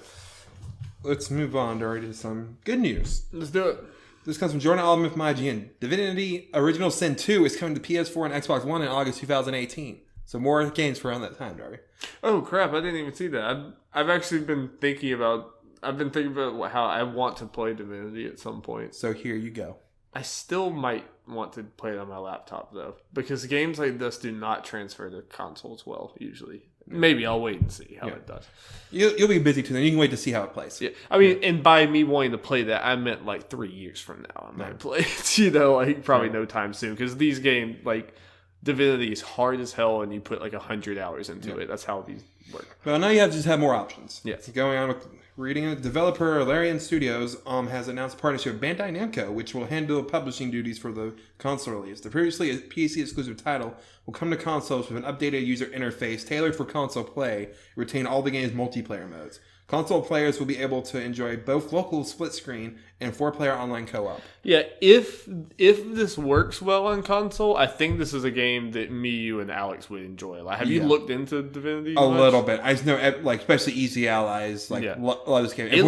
let's move on to some good news. Let's do it. This comes from Jordan Allman from IGN. Divinity Original Sin 2 is coming to PS4 and Xbox One in August 2018. So more games for around that time, Darby. Oh crap! I didn't even see that. I've actually been thinking about. I've been thinking about how I want to play Divinity at some point. So here you go. I still might want to play it on my laptop, though. Because games like this do not transfer to consoles well, usually. Maybe I'll wait and see how it does. You'll be busy too, then you can wait to see how it plays. Yeah, I mean, and by me wanting to play that, I meant like 3 years from now. I might play it, like probably no time soon. Because these games, like Divinity is hard as hell and you put like 100 hours into it. That's how these work. Well, now you have more options. Yes. Going on with reading it, developer Larian Studios has announced a partnership with Bandai Namco, which will handle publishing duties for the console release. The previously PC exclusive title will come to consoles with an updated user interface tailored for console play, retain all the game's multiplayer modes. Console players will be able to enjoy both local split screen and 4-player online co-op. Yeah, if this works well on console, I think this is a game that me, you, and Alex would enjoy. Like, have you looked into Divinity? A little bit. I just know, like, especially Easy Allies, like, a lot of this game. It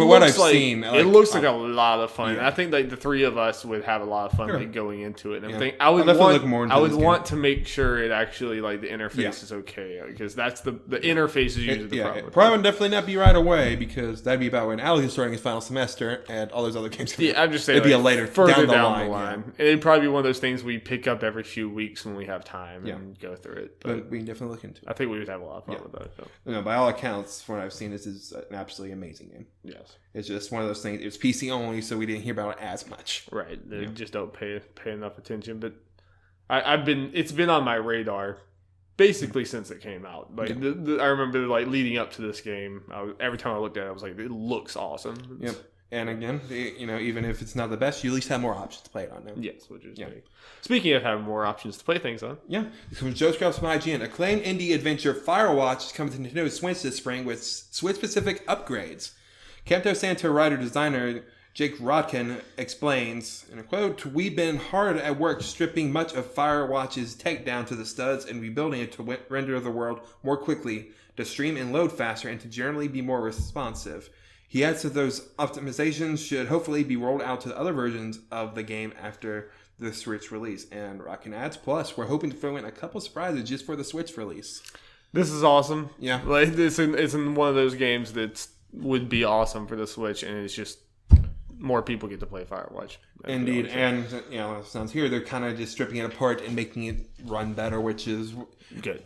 looks like a lot of fun. Yeah. I think like the three of us would have a lot of fun like, going into it. And I would want to make sure it actually like the interface is okay because that's the interface is usually the problem. It probably would definitely not be right away because that'd be about when Alex is starting his final semester and all those other games Yeah, I'm just saying it'd be a later further down the line. line. Yeah. It'd probably be one of those things we pick up every few weeks when we have time and go through it. But we can definitely look into it. I think we would have a lot of fun with that. So. No, by all accounts, from what I've seen, this is an absolutely amazing game. Yes, it's just one of those things. It was PC only, so we didn't hear about it as much. Right, they just don't pay enough attention. But it's been on my radar basically since it came out. Like I remember like leading up to this game, every time I looked at it, I was like, it looks awesome. Yep. And again, even if it's not the best, you at least have more options to play it on now. Yes, which is great. Speaking of having more options to play things on. Yeah. This comes Joe Scraps from IGN. Acclaimed indie adventure Firewatch is coming to Nintendo Switch this spring with Switch-specific upgrades. Camto Santo writer-designer Jake Rodkin explains, in a quote, "We've been hard at work stripping much of Firewatch's tech down to the studs and rebuilding it to render the world more quickly, to stream and load faster, and to generally be more responsive." He adds that those optimizations should hopefully be rolled out to other versions of the game after the Switch release. And Rockin' adds, plus, we're hoping to throw in a couple surprises just for the Switch release. This is awesome. Yeah. Like, it's in one of those games that would be awesome for the Switch, and it's just more people get to play Firewatch. Indeed. And, it sounds here, they're kind of just stripping it apart and making it run better, which is good.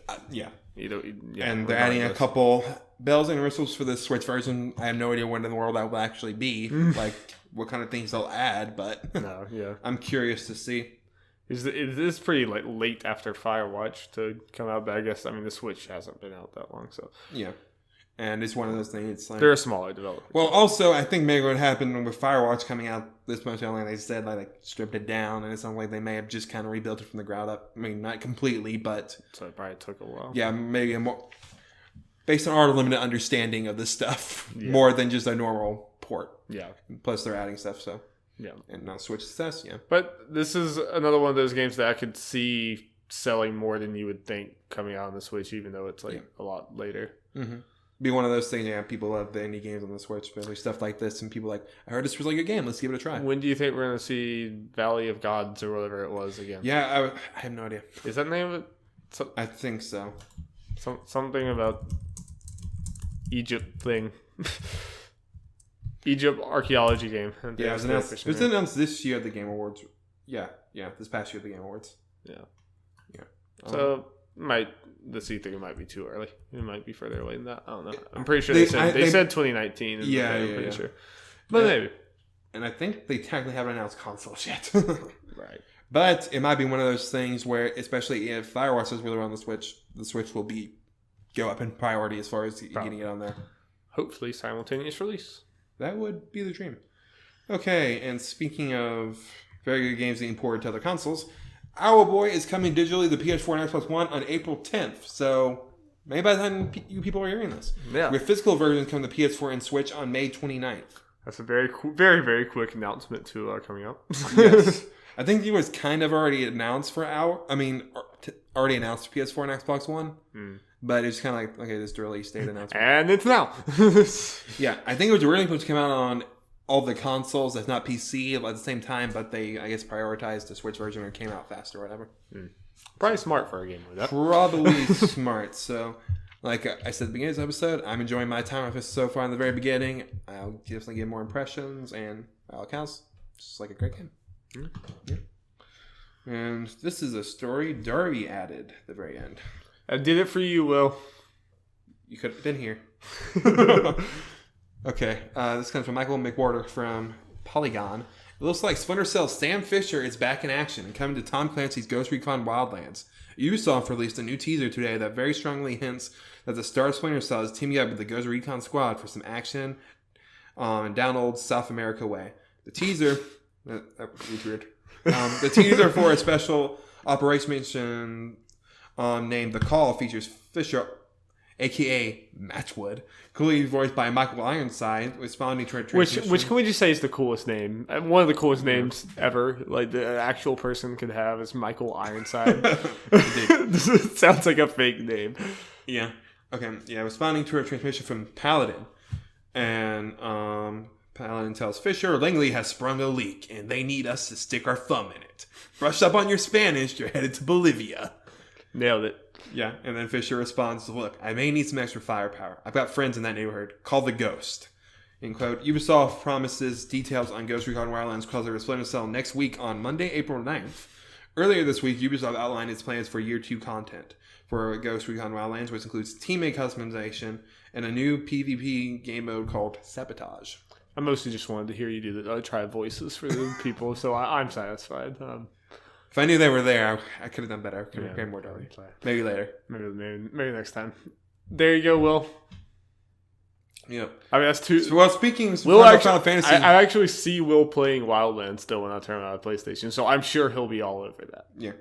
And they're adding a couple bells and whistles for the Switch version. I have no idea what in the world that will actually be, like what kind of things they'll add, but I'm curious to see. It is pretty late after Firewatch to come out, but I guess the Switch hasn't been out that long, so yeah. And it's one of those things. It's like they're a smaller developer. Well, also I think maybe what happened with Firewatch coming out this much earlier, they said like stripped it down, and it sounds like they may have just kind of rebuilt it from the ground up. I mean, not completely, but so it probably took a while. Yeah, maybe a more based on our limited understanding of this stuff, more than just a normal port. Yeah. Plus, they're adding stuff, so yeah, and now Switch success. Yeah, but this is another one of those games that I could see selling more than you would think coming out on the Switch, even though it's a lot later. Mm-hmm. Be one of those things. Yeah, people love the indie games on the Switch, especially stuff like this, and people like, I heard this was like a game. Let's give it a try. When do you think we're going to see Valley of Gods or whatever it was again? Yeah, I have no idea. Is that the name of it? I think so. Something about Egypt thing. Egypt archaeology game. Yeah, it was announced this year at the Game Awards. Yeah, this past year at the Game Awards. Yeah. So the C3 might be too early. It might be further away than that. I don't know. I'm pretty sure they said 2019. I'm pretty sure. But maybe. And I think they technically haven't announced consoles yet. Right. But it might be one of those things where, especially if Firewatch is really on the Switch will go up in priority as far as getting it on there. Hopefully simultaneous release. That would be the dream. Okay, and speaking of very good games being ported to other consoles, Owlboy is coming digitally to PS4 and Xbox One on April 10th. So maybe by the time you people are hearing this. Yeah. With physical versions coming to PS4 and Switch on May 29th. That's a very, very, very quick announcement to coming up. Yes. I think it was kind of already announced already announced for PS4 and Xbox One. But it's kind of like, okay, this is the release date announcement. And it's now. Yeah, I think it was originally supposed to come out on all the consoles, if not PC, at the same time, but they, I guess, prioritized the Switch version and it came out faster or whatever. Probably smart for a game like that. Probably smart. So, like I said at the beginning of this episode, I'm enjoying my time with this so far in the very beginning. I'll definitely get more impressions, and by all accounts, it's just like a great game. Yeah. And this is a story Darby added at the very end. I did it for you, Will. You could have been here. Okay, this comes from Michael McWhorter from Polygon. It looks like Splinter Cell's Sam Fisher is back in action and coming to Tom Clancy's Ghost Recon Wildlands. Ubisoft released a new teaser today that very strongly hints that the star Splinter Cell is teaming up with the Ghost Recon squad for some action down old South America way. The teaser... that was weird. The teaser for a special operation mission named The Call features Fisher, a.k.a. Matchwood, coolly voiced by Michael Ironside, responding to a transmission. Which can we just say is the coolest name? One of the coolest names ever. Like, the actual person could have is Michael Ironside. This sounds like a fake name. Yeah. Okay. Yeah, responding to a transmission from Paladin. And Paladin tells Fisher, Langley has sprung a leak, and they need us to stick our thumb in it. Brush up on your Spanish, you're headed to Bolivia. Nailed it. Yeah, and then Fisher responds, look, I may need some extra firepower. I've got friends in that neighborhood. Call the Ghost. End quote. Ubisoft promises details on Ghost Recon Wildlands crossover Splinter Cell next week on Monday, April 9th. Earlier this week, Ubisoft outlined its plans for Year 2 content for Ghost Recon Wildlands, which includes teammate customization and a new PvP game mode called Sabotage. I mostly just wanted to hear you do the try voices for the people, so I'm satisfied. If I knew they were there, I could have done better. I could have prepared more, Darby. Maybe later. Maybe next time. There you go, Will. Yeah. I mean, that's too... Well, speaking of Final Fantasy... I actually see Will playing Wildlands still when I turn on the PlayStation, so I'm sure he'll be all over that. Yeah.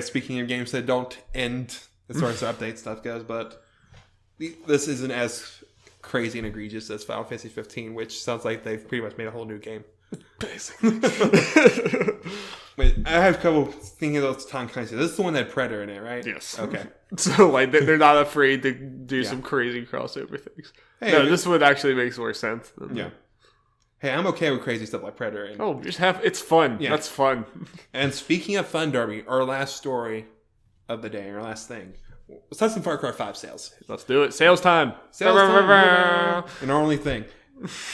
Speaking of games that don't end as far as update stuff goes, but this isn't as crazy and egregious as Final Fantasy 15, which sounds like they've pretty much made a whole new game. Basically. Wait, I have trouble thinking of Tom Clancy. This is the one that had Predator in it, right? Yes. Okay. So, like, they're not afraid to do some crazy crossover things. Hey, no, this one actually makes more sense. Yeah. Hey, I'm okay with crazy stuff like Predator. It's fun. Yeah. That's fun. And speaking of fun, Darby, our last story of the day, our last thing. Let's have some Far Cry 5 sales. Let's do it. Sales time. And our only thing.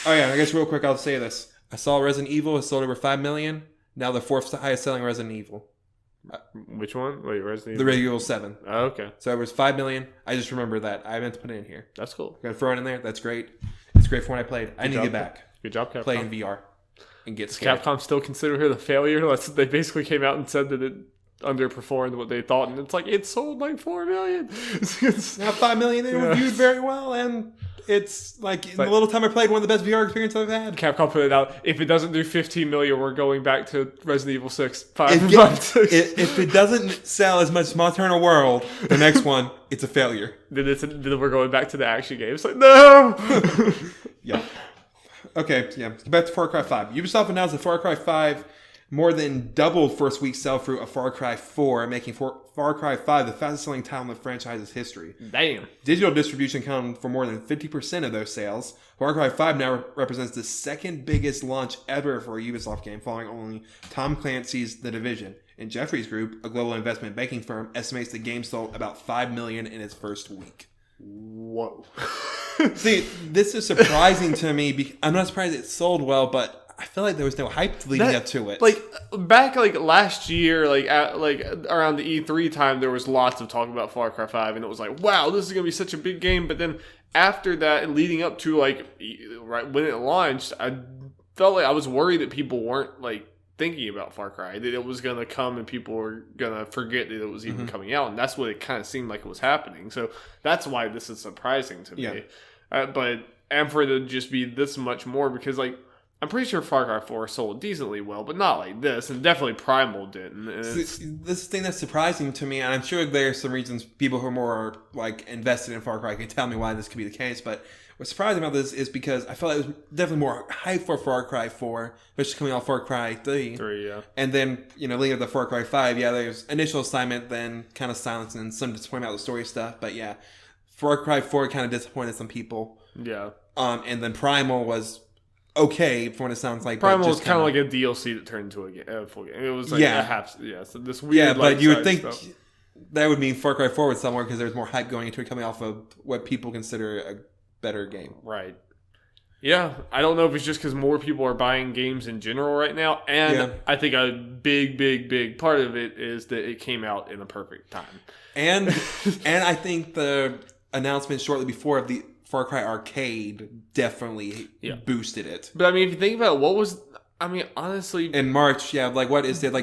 Oh, yeah, I guess real quick, I'll say this. I saw Resident Evil has sold over 5 million. Now the fourth highest selling Resident Evil. Which one? Wait, Resident Evil? The Resident Evil 7. Oh, okay. So it was 5 million. I just remember that. I meant to put it in here. That's cool. Gotta throw it in there. That's great. It's great for when I played. I need to get back. Good job, Capcom. Play in VR. And get Does scared. Capcom still consider it a failure? They basically came out and said that it underperformed what they thought, and it's like, it sold like 4 million. Now 5 million, it reviewed very well, and it's like, in the little time I played, one of the best VR experiences I've had. Capcom put it out, if it doesn't do 15 million, we're going back to Resident Evil 6. If it doesn't sell as much as Monster Hunter World, the next one, it's a failure. Then we're going back to the action game. It's like, no! Yeah. Okay, yeah. Back to Far Cry 5. Ubisoft announced that Far Cry 5 more than doubled first week sell-through of Far Cry 4, making Far Cry 5 the fastest-selling title in the franchise's history. Damn. Digital distribution accounted for more than 50% of those sales. Far Cry 5 now represents the second biggest launch ever for a Ubisoft game, following only Tom Clancy's The Division. And Jefferies Group, a global investment banking firm, estimates the game sold about 5 million in its first week. Whoa. See, this is surprising to me. I'm not surprised it sold well, but I feel like there was no hype leading up to it. Like back last year, around the E3 time, there was lots of talk about Far Cry 5, and it was like, wow, this is gonna be such a big game. But then after that, and leading up to right when it launched, I felt like I was worried that people weren't thinking about Far Cry, that it was gonna come and people were gonna forget that it was even coming out, and that's what it kind of seemed like it was happening. So that's why this is surprising to me. And for it to just be this much more, because I'm pretty sure Far Cry 4 sold decently well, but not like this, and definitely Primal didn't. This thing that's surprising to me, and I'm sure there's some reasons people who are more invested in Far Cry can tell me why this could be the case, but what's surprising about this is because I felt like it was definitely more hype for Far Cry 4, especially coming off Far Cry 3. And then, leading up to Far Cry 5, there's initial excitement, then kind of silence, and some disappointment about the story stuff, but yeah, Far Cry 4 kind of disappointed some people. Yeah. And then Primal was okay for what it sounds like. Primal was kind of like a DLC that turned into a full game. It was like so this weird. Yeah, but you would think that would mean Far Cry 4 would sell more because there's more hype going into it coming off of what people consider a better game. Right. Yeah, I don't know if it's just because more people are buying games in general right now, and I think a big part of it is that it came out in a perfect time. And I think the announcement shortly before of the Far Cry Arcade definitely boosted it. But I mean, if you think about it, honestly, in March, what is it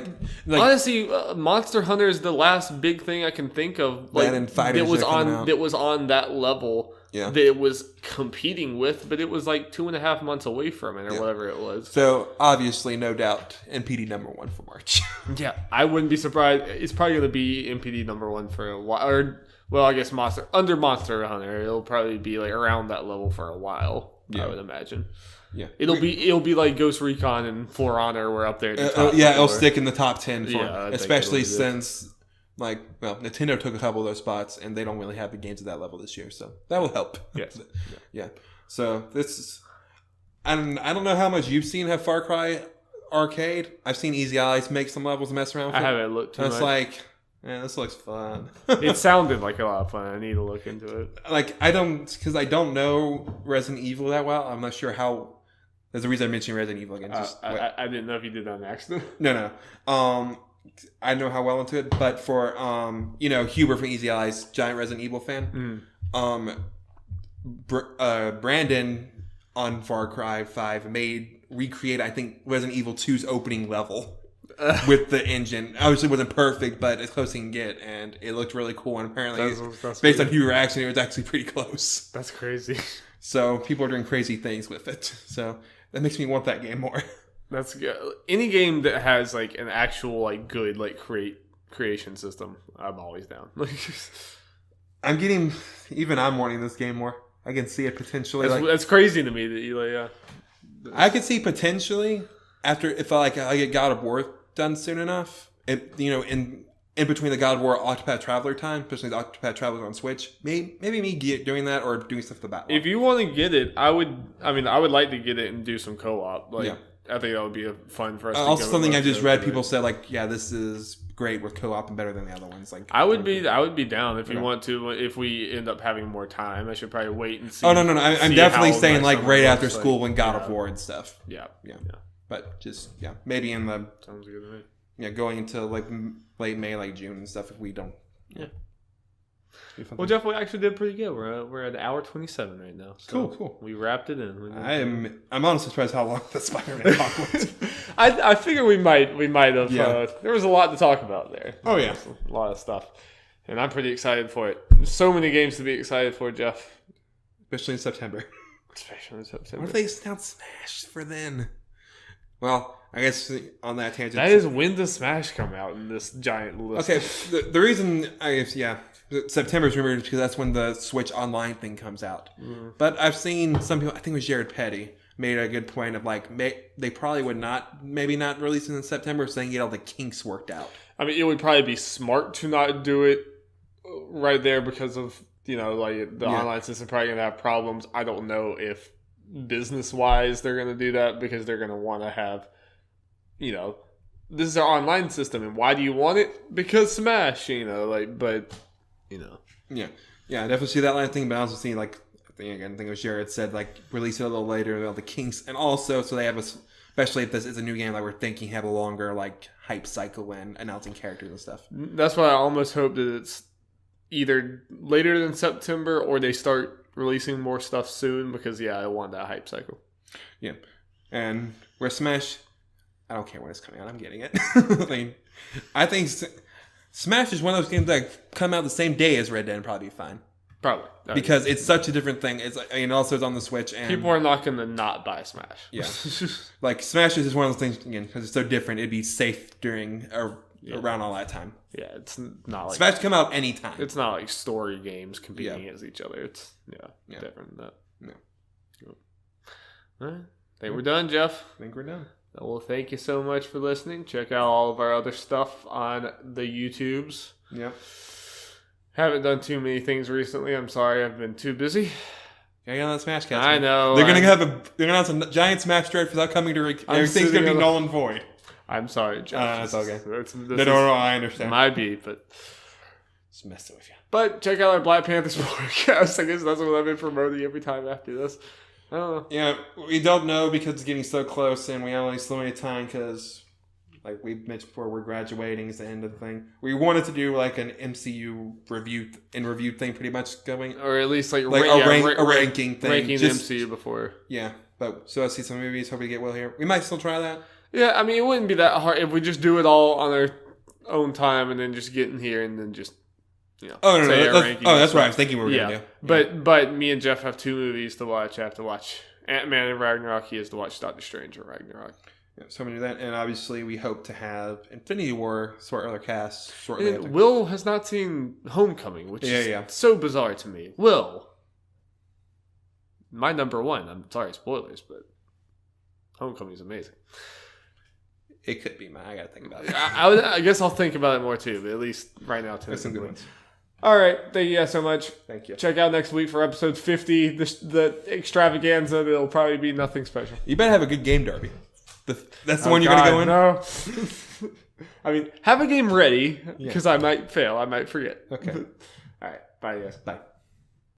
honestly, Monster Hunter is the last big thing I can think of. That was on that level. Yeah. That it was competing with, but it was 2.5 months away from it, or whatever it was. So obviously, no doubt, NPD #1 for March. Yeah, I wouldn't be surprised. It's probably going to be NPD #1 for a while, well, I guess Monster Hunter, it'll probably be around that level for a while. I would imagine. Yeah, it'll be like Ghost Recon and For Honor were up there. At the top it'll stick in the top 10. Especially since Nintendo took a couple of those spots, and they don't really have the games at that level this year, so that will help. Yes. Yeah. So this is, I don't know how much you've seen have Far Cry Arcade. I've seen Easy Allies make some levels and mess around with I haven't looked too much. It's Yeah, this looks fun. It sounded like a lot of fun. I need to look into it. Like, I don't know Resident Evil that well. I'm not sure how. There's a reason I'm mentioning Resident Evil again. I didn't know if you did that on accident. No. I know how well into it, but for Huber from Easy Allies, giant Resident Evil fan. Brandon on Far Cry 5 recreate I think Resident Evil 2's opening level with the engine. Obviously it wasn't perfect, but as close as you can get, and it looked really cool, and apparently that's based on Huber action, it was actually pretty close. That's crazy. So people are doing crazy things with it. So that makes me want that game more. That's good. Any game that has like an actual like good like creation system, I'm always down. I'm wanting this game more. I can see it potentially. That's crazy to me that you like. I could see potentially if I get God of War done soon enough. In between the God of War Octopath Traveler time, especially the Octopath Traveler on Switch, maybe me doing that or doing stuff with the Battle. If you want to get it, I would like to get it and do some co-op. I think that would be fun for us. Also, something I just read, people said this is great with co-op and better than the other ones. I would be down if you want to. If we end up having more time, I should probably wait and see. Oh no! I'm definitely saying right after school when God of War and stuff. Yeah. But just maybe in the sounds good to me. Yeah, going into late May, June and stuff. If we don't. Yeah. Well, Jeff, we actually did pretty good. We're at hour 27 right now. So cool. We wrapped it in. I'm honestly surprised how long the Spider-Man talk went. I figure we might have. Yeah. There was a lot to talk about there. Oh yeah, a lot of stuff, and I'm pretty excited for it. There's so many games to be excited for, Jeff. Especially in September. What if they announce Smash for then? Well, I guess on that tangent. That is when does Smash come out in this giant list? Okay, the reason September is rumored because that's when the Switch Online thing comes out. But I've seen some people, I think it was Jared Petty, made a good point of they probably would not release it in September, saying get all the kinks worked out. I mean, it would probably be smart to not do it right there because of the online system probably gonna have problems. I don't know if business wise they're gonna do that because they're gonna want to have this is our online system, and why do you want it? Because Smash, but. Yeah, I definitely see that line of thing, but I also see I think it was Jared said release it a little later, all the kinks, and also so they have especially if this is a new game we're thinking have a longer hype cycle when announcing characters and stuff. That's why I almost hope that it's either later than September or they start releasing more stuff soon because I want that hype cycle. Yeah, and where Smash, I don't care when it's coming out, I'm getting it. I think Smash is one of those games that come out the same day as Red Dead and probably be fine. Probably. Because it's such a different thing. It's also it's on the Switch. And people are not going to not buy Smash. Yeah. Smash is just one of those things, again, because it's so different. It'd be safe around all that time. Yeah, it's not Smash come out anytime. It's not like story games competing against each other. It's different than that. Yeah. All right. I think we're done, Jeff. I think we're done. Well, thank you so much for listening. Check out all of our other stuff on the YouTubes. Yep. Haven't done too many things recently. I'm sorry, I've been too busy. Yeah, get on that Smash cast. I know. They're gonna announce a giant Smash trade for that coming to. Everything's gonna be null and void. I'm sorry, Jeff. It's okay. No, I understand. Might be, but just messing with you. But check out our Black Panthers podcast. I guess that's what I've been promoting every time after this. I don't know. Yeah, we don't know because it's getting so close, and we have only so many time because, we mentioned before, we're graduating is the end of the thing. We wanted to do an MCU review thing, pretty much going, or at least a ranking thing, ranking the MCU before. Yeah, but so I see some movies. Hope we get well here. We might still try that. Yeah, I mean it wouldn't be that hard if we just do it all on our own time and then just get in here and then just. Oh, no. That's what I was thinking we were going to do. But me and Jeff have two movies to watch. I have to watch Ant-Man and Ragnarok. He has to watch Doctor Strange and Ragnarok. Yeah, so I'm going to do that. And obviously, we hope to have Infinity War sort of other cast shortly. And Will has not seen Homecoming, which is so bizarre to me. Will. My number one. I'm sorry, spoilers, but Homecoming is amazing. It could be mine. I got to think about it. I guess I'll think about it more too, but at least right now, there's some good ones. All right. Thank you guys so much. Thank you. Check out next week for episode 50, the extravaganza. It'll probably be nothing special. You better have a good game, Darby. That's the one you're going to go in? No. I mean, have a game ready because I might fail. I might forget. Okay. All right. Bye, guys. Bye.